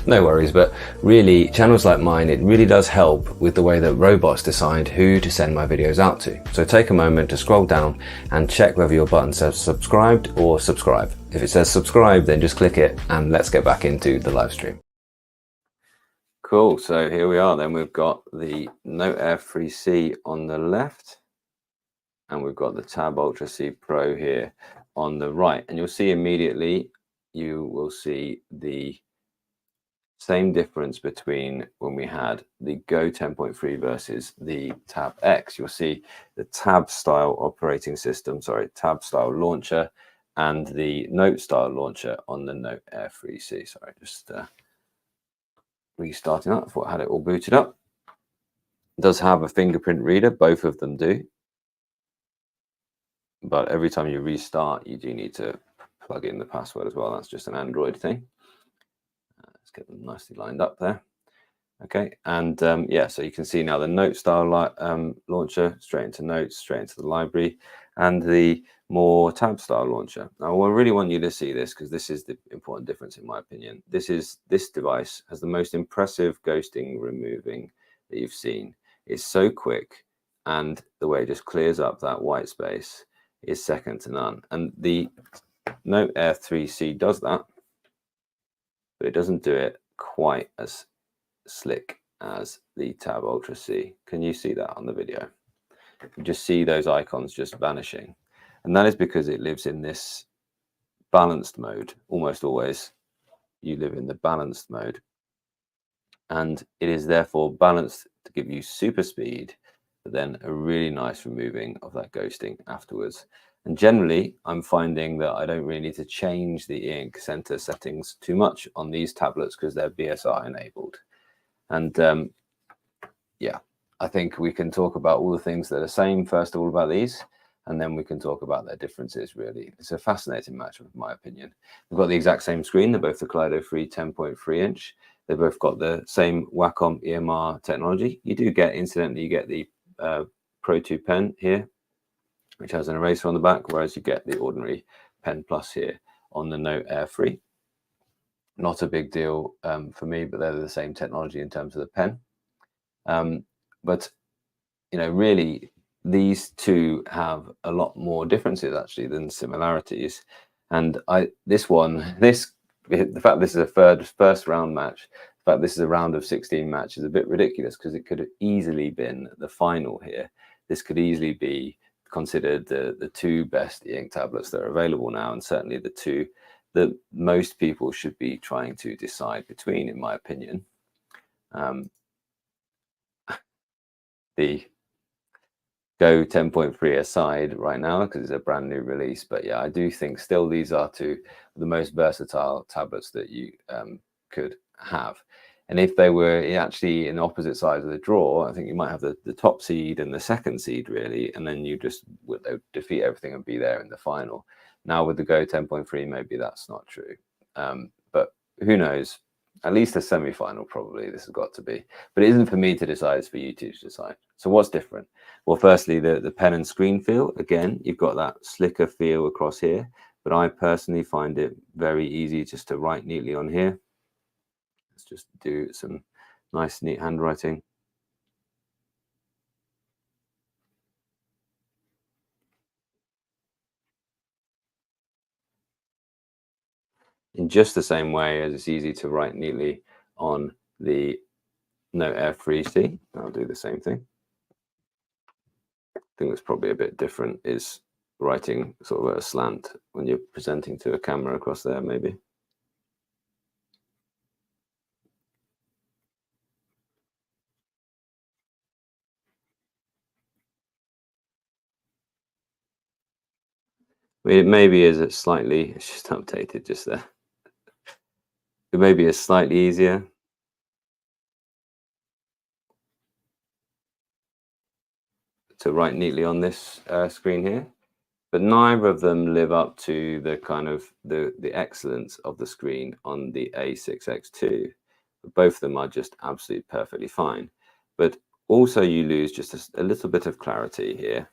Speaker 2: No worries, but really, channels like mine, it really does help with the way that robots decide who to send my videos out to. So take a moment to scroll down and check whether your button says subscribed or subscribe. If it says subscribe, then just click it and let's get back into the live stream.
Speaker 1: Cool, so here we are then. We've got the Note Air 3C on the left and we've got the Tab Ultra C Pro here on the right. And you'll see immediately, you will see the same difference between when we had the Go 10.3 versus the Tab X. You'll see the Tab style operating system, Tab style launcher, and the Note style launcher on the Note Air 3C. Sorry, just restarting that. I thought I had it all booted up. It does have a fingerprint reader, both of them do. But every time you restart, you do need to plug in the password as well. That's just an Android thing. Let's get them nicely lined up there. Okay, and yeah, so you can see now the Note style launcher, straight into Notes, straight into the library, and the more Tab style launcher. Now, I really want you to see this because this is the important difference in my opinion. This device has the most impressive ghosting removing that you've seen. It's so quick, and the way it just clears up that white space is second to none. And the Note Air 3C does that, but it doesn't do it quite as slick as the Tab Ultra C. Can you see that on the video? You just see those icons just vanishing. And that is because it lives in this balanced mode. Almost always you live in the balanced mode. And it is therefore balanced to give you super speed, but then a really nice removing of that ghosting afterwards. And generally, I'm finding that I don't really need to change the e-ink center settings too much on these tablets because they're BSR enabled. And yeah, I think we can talk about all the things that are same, first of all, about these, and then we can talk about their differences, really. It's a fascinating match, in my opinion. They've got the exact same screen. They're both the Kaleido Free 10.3 inch. They've both got the same Wacom EMR technology. You do get, incidentally, you get the Pro 2 pen here, which has an eraser on the back, whereas you get the ordinary Pen Plus here on the Note Air 3. Not a big deal for me, but they're the same technology in terms of the pen. But, you know, really, these two have a lot more differences, actually, than similarities. And the fact this is a first round match, the fact this is a round of 16 match is a bit ridiculous because it could have easily been the final here. This could easily be considered the two best e-ink tablets that are available now, and certainly the two that most people should be trying to decide between, in my opinion. The Go 10.3 aside right now because it's a brand new release, but yeah, I do think still these are two of the most versatile tablets that you could have. And if they were actually in opposite sides of the draw, I think you might have the top seed and the second seed, really, and then you just would defeat everything and be there in the final. Now with the Go 10.3, maybe that's not true, but who knows? At least a semi-final, probably this has got to be. But it isn't for me to decide; it's for you to decide. So what's different? Well, firstly, the pen and screen feel. Again, you've got that slicker feel across here, but I personally find it very easy just to write neatly on here. Let's just do some nice, neat handwriting. In just the same way as it's easy to write neatly on the Note Air 3C. I'll do the same thing. I think that's probably a bit different is writing sort of a slant when you're presenting to a camera across there, maybe. I mean, it maybe is a slightly, it's just updated just there. It maybe is slightly easier. to write neatly on this screen here, but neither of them live up to the kind of the excellence of the screen on the A6X2. Both of them are just absolutely perfectly fine, but also you lose just a little bit of clarity here.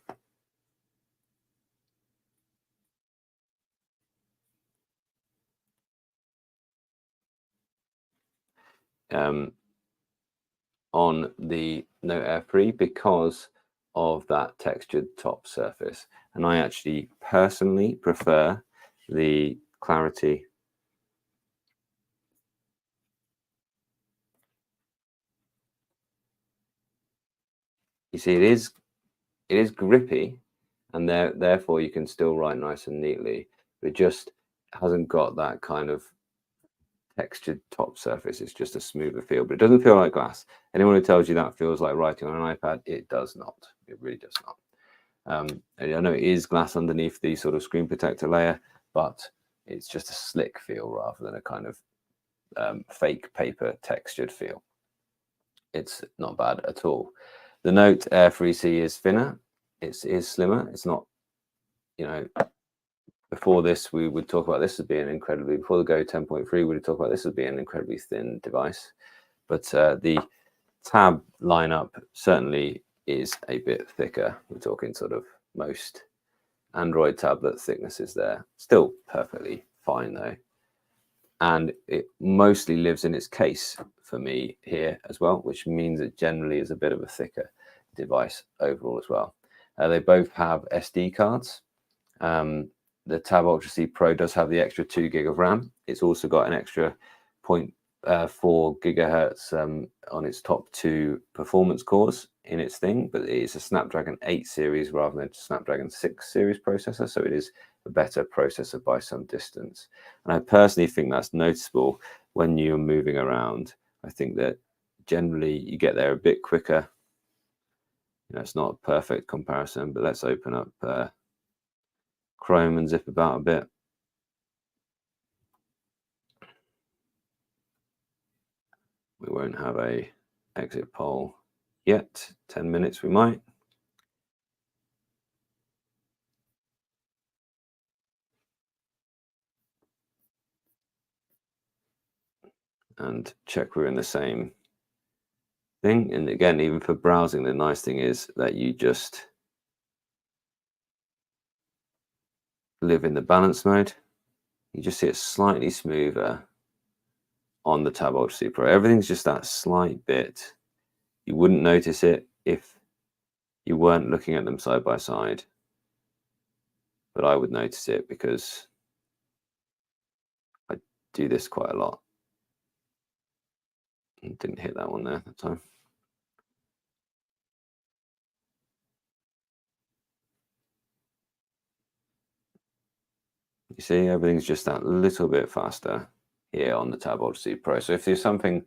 Speaker 1: On the Note Air 3 because of that textured top surface, and I actually personally prefer the clarity you see. It is grippy, and therefore you can still write nice and neatly, but it just hasn't got that kind of textured top surface. It's just a smoother feel, but it doesn't feel like glass. Anyone who tells you that feels like writing on an iPad, it does not. It really does not. I know it is glass underneath the sort of screen protector layer, but it's just a slick feel rather than a kind of fake paper textured feel. It's not bad at all. The Note Air 3C is thinner. It is slimmer. It's not, you know, before this, we would talk about this as being incredibly, before the Go 10.3, we would talk about this as being an incredibly thin device. But the Tab lineup certainly is a bit thicker. We're talking sort of most Android tablet thicknesses there. Still perfectly fine though. And it mostly lives in its case for me here as well, which means it generally is a bit of a thicker device overall as well. They both have SD cards. The Tab Ultra C Pro does have the extra 2 gig of RAM. It's also got an extra 0.4 gigahertz on its top 2 performance cores in its thing, but it is a Snapdragon 8 series rather than a Snapdragon 6 series processor, so it is a better processor by some distance. And I personally think that's noticeable when you're moving around. I think that generally you get there a bit quicker. You know, it's not a perfect comparison, but let's open up Chrome and zip about a bit. We won't have a exit poll yet. 10 minutes we might. And check we're in the same thing. And again, even for browsing, the nice thing is that you just live in the balance mode. You just see it slightly smoother on the Tab Ultra C Pro. Everything's just that slight bit. You wouldn't notice it if you weren't looking at them side by side, but I would notice it because I do this quite a lot. Didn't hit that one there that time. You see, everything's just that little bit faster here on the Tab Ultra C Pro. So if there's somebody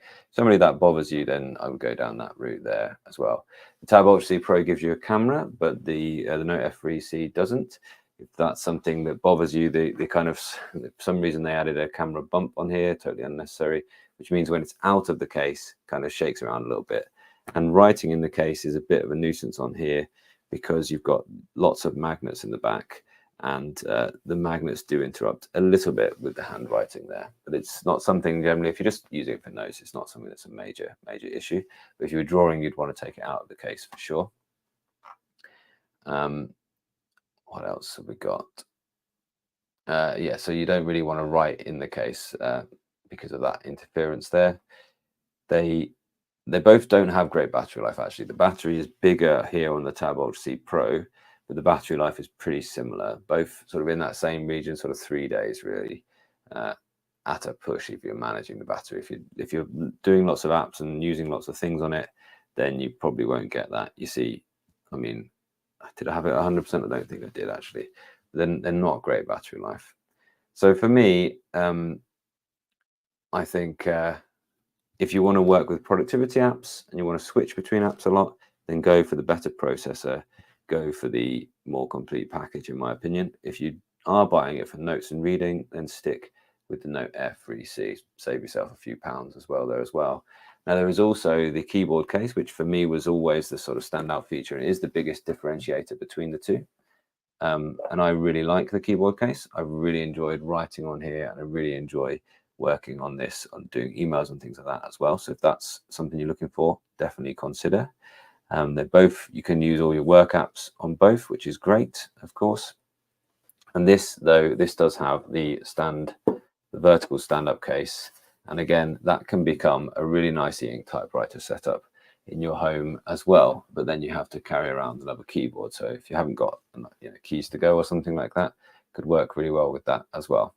Speaker 1: that bothers you, then I would go down that route there as well. The Tab Ultra C Pro gives you a camera, but the Note F3C doesn't. If that's something that bothers you, the kind of, for some reason they added a camera bump on here, totally unnecessary, which means when it's out of the case, kind of shakes around a little bit. And writing in the case is a bit of a nuisance on here because you've got lots of magnets in the back. And the magnets do interrupt a little bit with the handwriting there, but it's not something generally, if you're just using it for notes, it's not something that's a major issue. But if you were drawing, you'd want to take it out of the case for sure. What else have we got? Yeah, so you don't really want to write in the case because of that interference there. They both don't have great battery life, actually. The battery is bigger here on the Tab Ultra C Pro, but the battery life is pretty similar, both sort of in that same region, sort of 3 days really, at a push if you're managing the battery. If you're doing lots of apps and using lots of things on it, then you probably won't get that. You see, I mean, did I have it 100%? I don't think I did actually. Then they're not great battery life. So for me, I think if you want to work with productivity apps and you want to switch between apps a lot, then go for the better processor. Go for the more complete package, in my opinion. If you are buying it for notes and reading, then stick with the Note Air 3C. Save yourself a few pounds as well there as well. Now, there is also the keyboard case, which for me was always the sort of standout feature. It is the biggest differentiator between the two. And I really like the keyboard case. I really enjoyed writing on here, and I really enjoy working on this, on doing emails and things like that as well. So if that's something you're looking for, definitely consider. They're both, you can use all your work apps on both, which is great, of course. And this, though, this does have the vertical stand-up case. And again, that can become a really nice e-ink typewriter setup in your home as well. But then you have to carry around another keyboard. So if you haven't got keys to go or something like that, could work really well with that as well.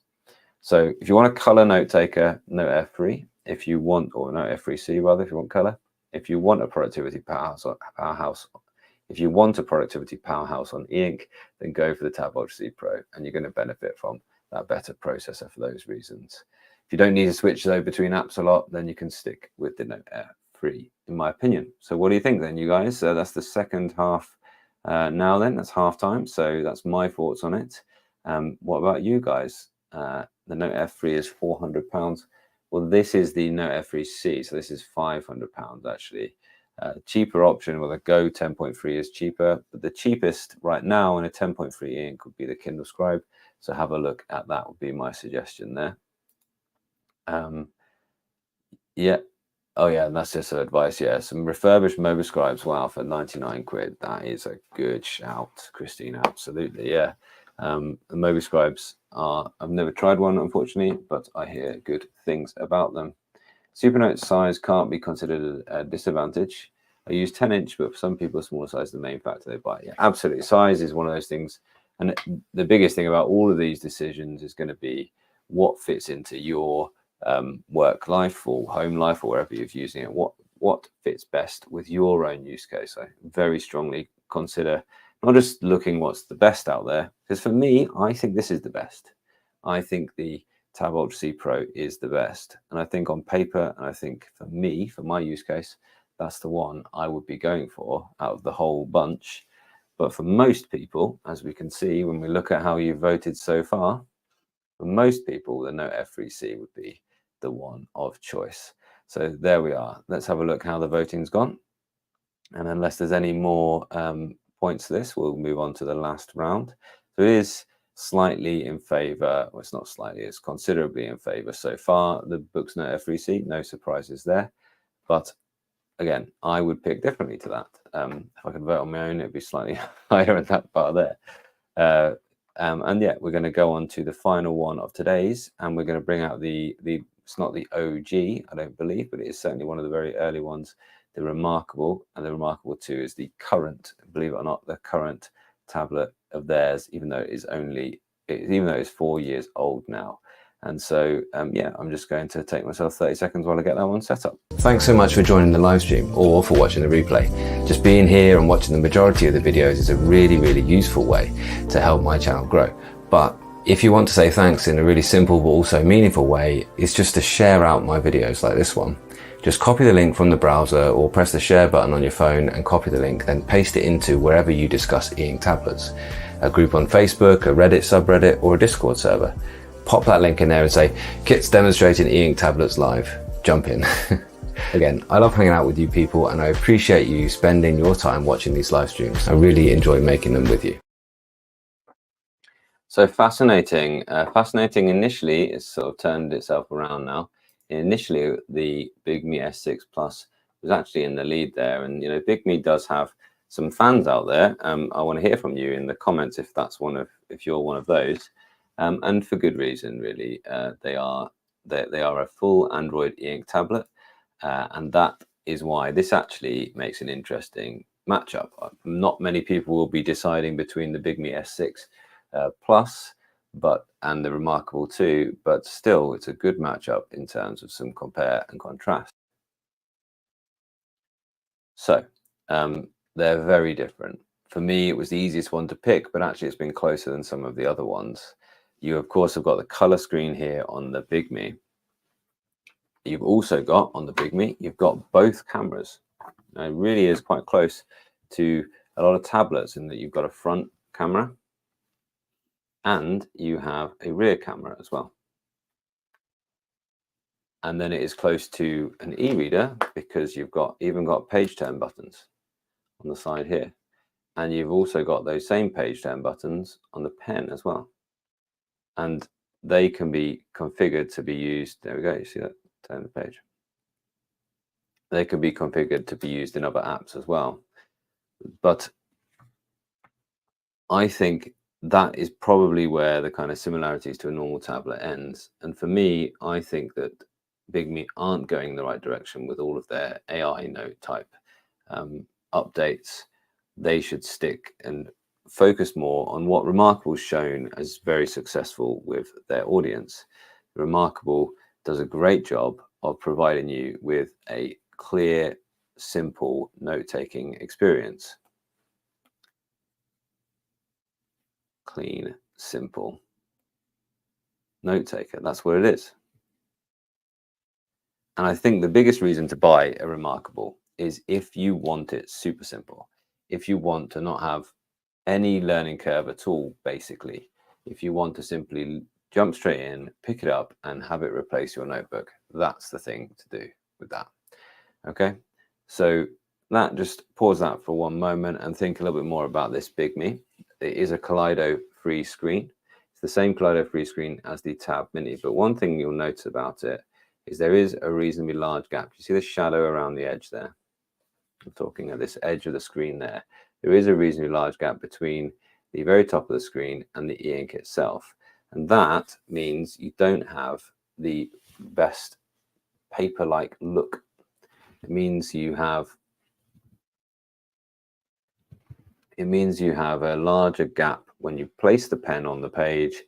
Speaker 1: So if you want a color note taker, Note F3. If you want, or Note F3C rather, if you want color. If you want a productivity powerhouse, if you want a productivity powerhouse on e-ink, then go for the Tab X Pro, and you're going to benefit from that better processor for those reasons. If you don't need to switch though between apps a lot, then you can stick with the Note F3, in my opinion. So what do you think then, you guys? That's the second half now then, that's half time. So that's my thoughts on it. What about you guys? The Note F3 is £400. Well, this is the Note F3C, so this is £500 actually. Cheaper option, well, the Go 10.3 is cheaper, but the cheapest right now in a 10.3 ink would be the Kindle Scribe. So have a look at that, would be my suggestion there. Yeah. Oh yeah, and that's just some advice. Yeah, some refurbished Mobi Scribes. Wow, for 99 quid. That is a good shout, Christine. Absolutely, yeah. The Mobi Scribes are, I've never tried one, unfortunately, but I hear good things about them. Supernote size can't be considered a disadvantage. I use 10-inch, but for some people, smaller size is the main factor they buy. Yeah, absolutely. Size is one of those things. And the biggest thing about all of these decisions is going to be what fits into your work life or home life or wherever you're using it. What fits best with your own use case. I very strongly consider not just looking what's the best out there, because for me, I think this is the best. I think the Tab X Pro is the best, and I think on paper, and I think for me, for my use case, that's the one I would be going for out of the whole bunch. But for most people, as we can see when we look at how you've voted so far, for most people, the Note F3C would be the one of choice. So there we are. Let's have a look how the voting's gone. And unless there's any more points to this, we'll move on to the last round. So it is slightly in favor. Well, it's not slightly, it's considerably in favor so far. The Boox Note F3C, no surprises there. But again, I would pick differently to that. If I could vote on my own, it'd be slightly higher in that part there. And yeah, we're going to go on to the final one of today's, and we're going to bring out the it's not the OG, I don't believe, but it is certainly one of the very early ones, the Remarkable. And the Remarkable 2 is the current, believe it or not, the current tablet of theirs, even though it's 4 years old now. And so, yeah, I'm just going to take myself 30 seconds while I get that one set up.
Speaker 2: Thanks so much for joining the live stream or for watching the replay. Just being here and watching the majority of the videos is a really, really useful way to help my channel grow. But if you want to say thanks in a really simple but also meaningful way, it's just to share out my videos like this one. Just copy the link from the browser or press the share button on your phone and copy the link, then paste it into wherever you discuss e-ink tablets. A group on Facebook, a Reddit subreddit, or a Discord server. Pop that link in there and say, Kit's demonstrating e-ink tablets live. Jump in. Again, I love hanging out with you people, and I appreciate you spending your time watching these live streams. I really enjoy making them with you.
Speaker 1: So fascinating. Fascinating initially, it's sort of turned itself around now. Initially, the Bigme S6 Plus was actually in the lead there. And, you know, Bigme does have some fans out there. I want to hear from you in the comments if you're one of those. And for good reason, really. They are a full Android e-ink tablet, and that is why this actually makes an interesting matchup. Not many people will be deciding between the Bigme S6 Plus and the Remarkable 2, but still, it's a good matchup in terms of some compare and contrast. So they're very different. For me, it was the easiest one to pick, but actually, it's been closer than some of the other ones. You, of course, have got the color screen here on the Bigme. You've also got, on the Bigme, you've got both cameras. Now, it really is quite close to a lot of tablets in that you've got a front camera and you have a rear camera as well. and then it is close to an e-reader because you've even got page turn buttons on the side here, and you've also got those same page turn buttons on the pen as well, and they can be configured to be used. There we go, you see that, turn the page. They can be configured to be used in other apps as well, but I think that is probably where the kind of similarities to a normal tablet ends. And for me, I think that Bigme aren't going in the right direction with all of their AI note type updates. They should stick and focus more on what Remarkable's shown as very successful with their audience. Remarkable does a great job of providing you with a clear, simple note-taking experience. Clean, simple note taker. That's what it is. And I think the biggest reason to buy a Remarkable is if you want it super simple, if you want to not have any learning curve at all, basically, if you want to simply jump straight in, pick it up and have it replace your notebook, that's the thing to do with that. Okay, so that, just pause that for one moment and think a little bit more about this Bigme. It is a Kaleido-free screen. It's the same Kaleido-free screen as the Tab Mini, but one thing you'll notice about it is there is a reasonably large gap. You see the shadow around the edge there? I'm talking at this edge of the screen there. There is a reasonably large gap between the very top of the screen and the e-ink itself. And that means you don't have the best paper-like look. It means you have a larger gap when you place the pen on the page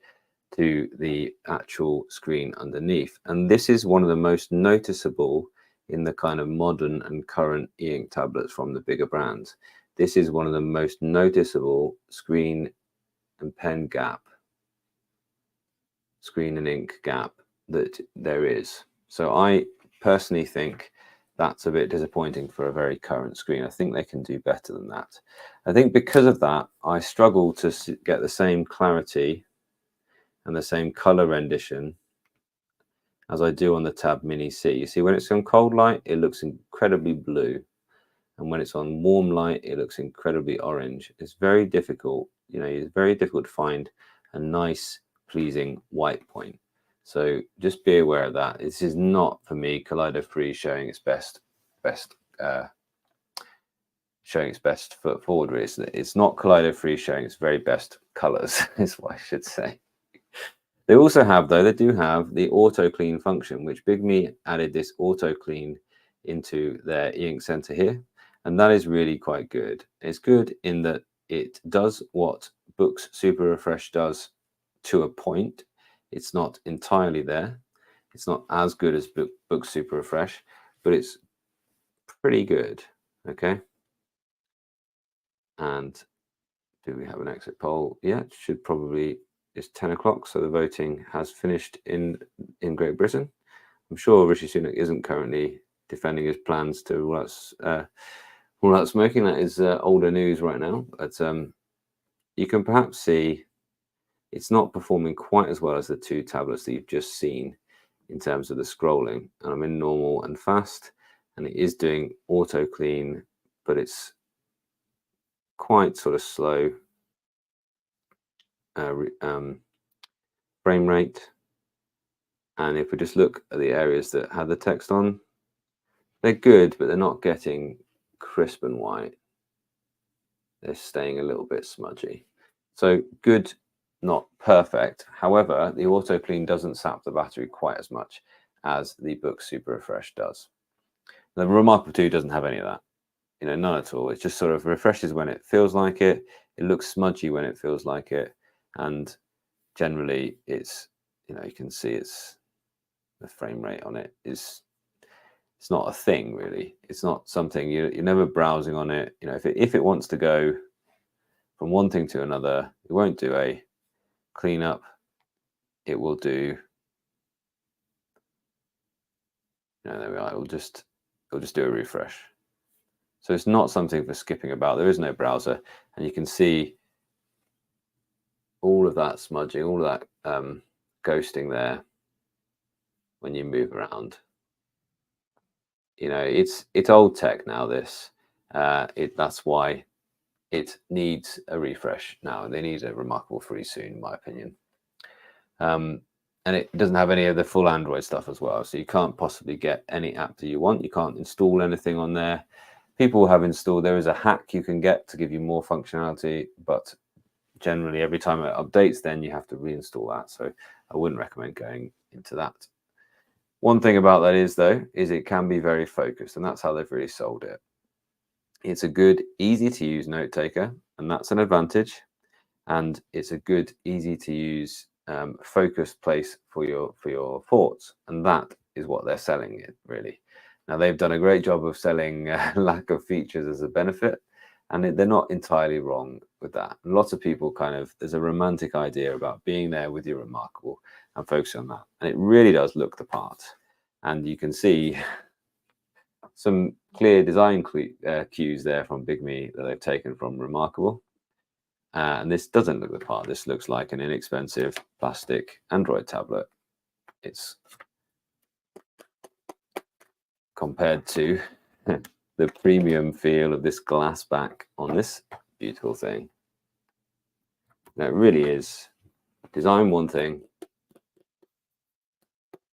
Speaker 1: to the actual screen underneath. And this is one of the most noticeable in the kind of modern and current e-ink tablets from the bigger brands. This is one of the most noticeable screen and pen gap, screen and ink gap that there is. So I personally think that's a bit disappointing for a very current screen. I think they can do better than that. I think because of that, I struggle to get the same clarity and the same color rendition as I do on the Tab Mini C. You see, when it's on cold light, it looks incredibly blue. And when it's on warm light, it looks incredibly orange. It's very difficult, you know, it's very difficult to find a nice, pleasing white point. So just be aware of that. This is not, for me, Kaleido Free showing its best foot forward. Really. It's not Kaleido Free showing its very best colors, is what I should say. They also have, though, they do have the auto clean function, which Bigme added this auto clean into their e-ink center here. And that is really quite good. It's good in that it does what Boox Super Refresh does to a point. It's not entirely there. It's not as good as Boox Super Refresh, but it's pretty good. Okay. And do we have an exit poll? Yeah, it should probably. It's 10 o'clock, so the voting has finished in Great Britain. I'm sure Rishi Sunak isn't currently defending his plans to rule out smoking. That is older news right now. But you can perhaps see it's not performing quite as well as the two tablets that you've just seen in terms of the scrolling. And I'm in normal and fast, and it is doing auto clean, but it's quite sort of slow. Frame rate, and if we just look at the areas that have the text on, they're good, but they're not getting crisp and white. They're staying a little bit smudgy. So good, not perfect. However, the auto clean doesn't sap the battery quite as much as the Boox Super Refresh does. The Remarkable 2 doesn't have any of that, you know, none at all. It just sort of refreshes when it feels like it. It looks smudgy when it feels like it. And generally it's, you know, you can see it's the frame rate on it is, it's not a thing really. It's not something you're never browsing on it. You know, if it wants to go from one thing to another, it won't do a cleanup. It will do, you know, there we are. It'll just do a refresh. So it's not something for skipping about. There is no browser, and you can see all of that smudging, all of that ghosting there when you move around. You know, it's old tech now, this. That's why it needs a refresh now. They need a Remarkable 3 soon, in my opinion. And it doesn't have any of the full Android stuff as well. So you can't possibly get any app that you want. You can't install anything on there. People have installed, there is a hack you can get to give you more functionality, but generally every time it updates, then you have to reinstall that. So I wouldn't recommend going into that. One thing about that is, though, is it can be very focused, and that's how they've really sold it. It's a good, easy to use note taker, and that's an advantage. And it's a good, easy to use focused place for your thoughts, and that is what they're selling it, really. Now, they've done a great job of selling lack of features as a benefit, and they're not entirely wrong with that. And lots of people there's a romantic idea about being there with your Remarkable and focusing on that, and it really does look the part. And you can see some clear design cues there from Bigme that they've taken from Remarkable. And this doesn't look the part. This looks like an inexpensive plastic Android tablet. It's compared to the premium feel of this glass back on this beautiful thing. Now, it really is design one thing,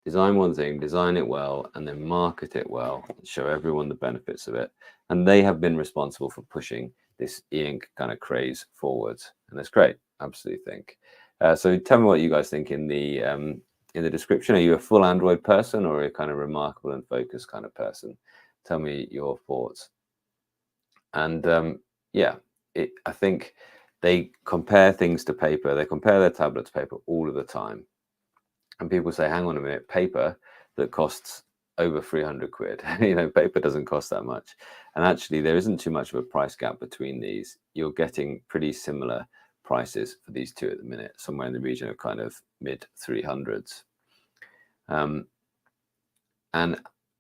Speaker 1: design it well, and then market it well, and show everyone the benefits of it. And they have been responsible for pushing this e-ink kind of craze forwards, and that's great. Absolutely think. So tell me what you guys think in the description. Are you a full Android person, or a kind of Remarkable and focused kind of person? Tell me your thoughts. And yeah, I think they compare things to paper. They compare their tablet to paper all of the time. And people say, hang on a minute, paper that costs over 300 quid. You know, paper doesn't cost that much. And actually, there isn't too much of a price gap between these. You're getting pretty similar prices for these two at the minute, somewhere in the region of kind of mid 300s. And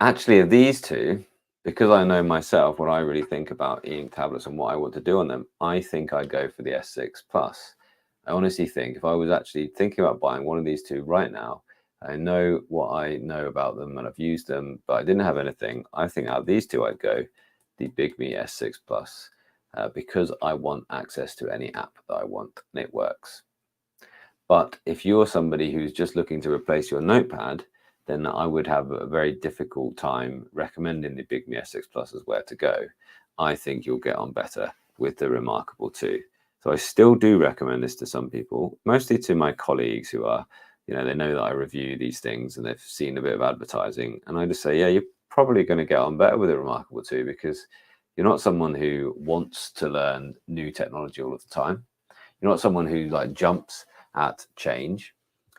Speaker 1: actually, of these two, because I know myself what I really think about e-ink tablets and what I want to do on them, I think I'd go for the S6 Plus. I honestly think if I was actually thinking about buying one of these two right now, I know what I know about them and I've used them, but I didn't have anything. I think out of these two, I'd go the Bigme S6 Plus because I want access to any app that I want, and it works. But if you're somebody who's just looking to replace your notepad, then I would have a very difficult time recommending the Bigme S6 Plus as where to go. I think you'll get on better with the Remarkable 2. So I still do recommend this to some people, mostly to my colleagues who are, you know, they know that I review these things and they've seen a bit of advertising. And I just say, yeah, you're probably going to get on better with the Remarkable 2 because you're not someone who wants to learn new technology all of the time. You're not someone who jumps at change.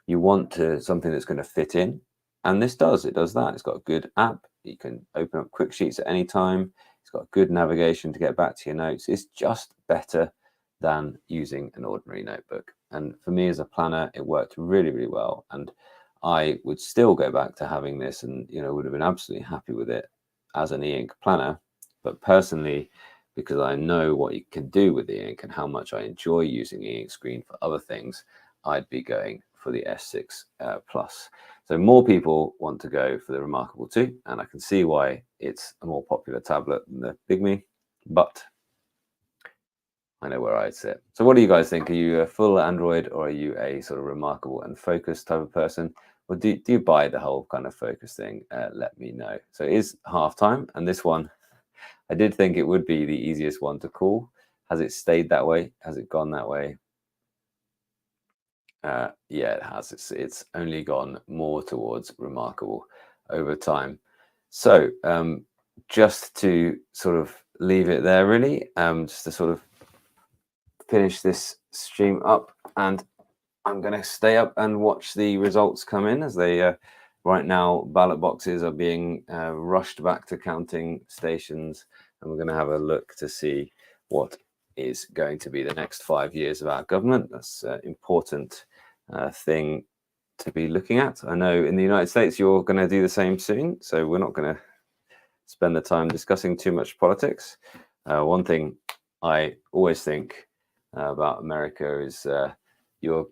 Speaker 1: You want something that's going to fit in. And this does, it does that. It's got a good app. You can open up quick sheets at any time. It's got good navigation to get back to your notes. It's just better than using an ordinary notebook. And for me as a planner, it worked really, really well. And I would still go back to having this and, you know, would have been absolutely happy with it as an e-ink planner. But personally, because I know what you can do with the ink and how much I enjoy using e-ink screen for other things, I'd be going for the S6 Plus. So more people want to go for the Remarkable 2, and I can see why it's a more popular tablet than the Bigme, but I know where I'd sit. So what do you guys think? Are you a full Android or are you a sort of Remarkable and focused type of person? Or do you buy the whole kind of focus thing? Let me know. So it is halftime, and this one, I did think it would be the easiest one to call. Has it stayed that way? Has it gone that way? Yeah, it has. It's only gone more towards Remarkable over time. So just to sort of leave it there, really, just to sort of finish this stream up, and I'm going to stay up and watch the results come in as they right now ballot boxes are being rushed back to counting stations, and we're going to have a look to see what is going to be the next 5 years of our government. That's important thing to be looking at. I know in the United States you're going to do the same soon, so we're not going to spend the time discussing too much politics. One thing I always think about America is you're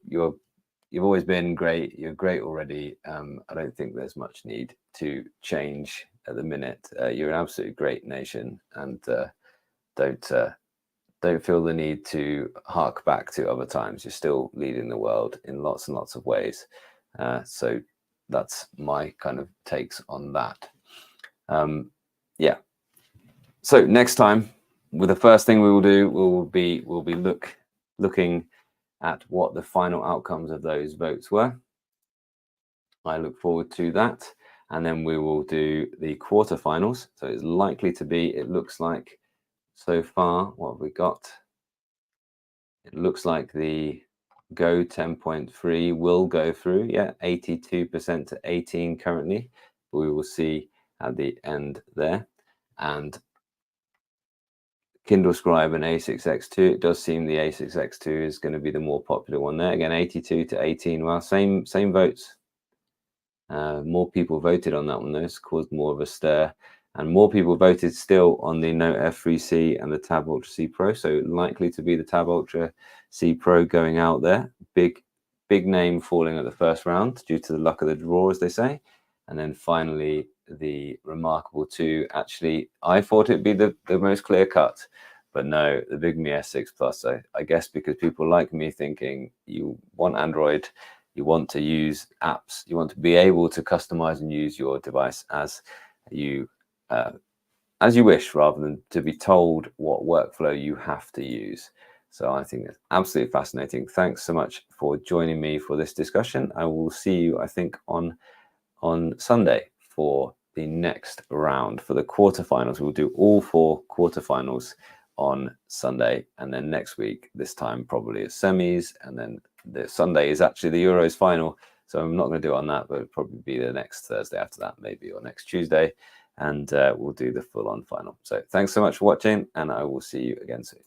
Speaker 1: you've always been great. You're great already. I don't think there's much need to change at the minute. You're an absolutely great nation, and don't feel the need to hark back to other times. You're still leading the world in lots and lots of ways. So that's my kind of takes on that. Yeah. So next time, with the first thing we will do, we'll be looking at what the final outcomes of those votes were. I look forward to that. And then we will do the quarterfinals. So it's likely to be, it looks like so far, what have we got? It looks like the Go 10.3 will go through. Yeah, 82% to 18 currently. We will see at the end there. And Kindle Scribe and A6X2, it does seem the A6X2 is going to be the more popular one there. Again, 82 to 18. Well, same votes. More people voted on that one, though. It's caused more of a stir. And more people voted still on the Note F3C and the Tab Ultra C Pro. So likely to be the Tab Ultra C Pro going out there. Big name falling at the first round due to the luck of the draw, as they say. And then finally, the Remarkable 2. Actually, I thought it'd be the most clear cut. But no, the Bigme S6 Plus. I guess because people like me thinking you want Android, you want to use apps, you want to be able to customize and use your device as you wish, rather than to be told what workflow you have to use. So I think it's absolutely fascinating. Thanks so much for joining me for this discussion. I will see you, I think, on Sunday for the next round. For the quarterfinals, we'll do all 4 quarterfinals on Sunday, and then next week, this time probably is semis, and then the Sunday is actually the Euros final. So I'm not going to do it on that, but it'll probably be the next Thursday after that, maybe, or next Tuesday. And we'll do the full-on final. So thanks so much for watching, and I will see you again soon.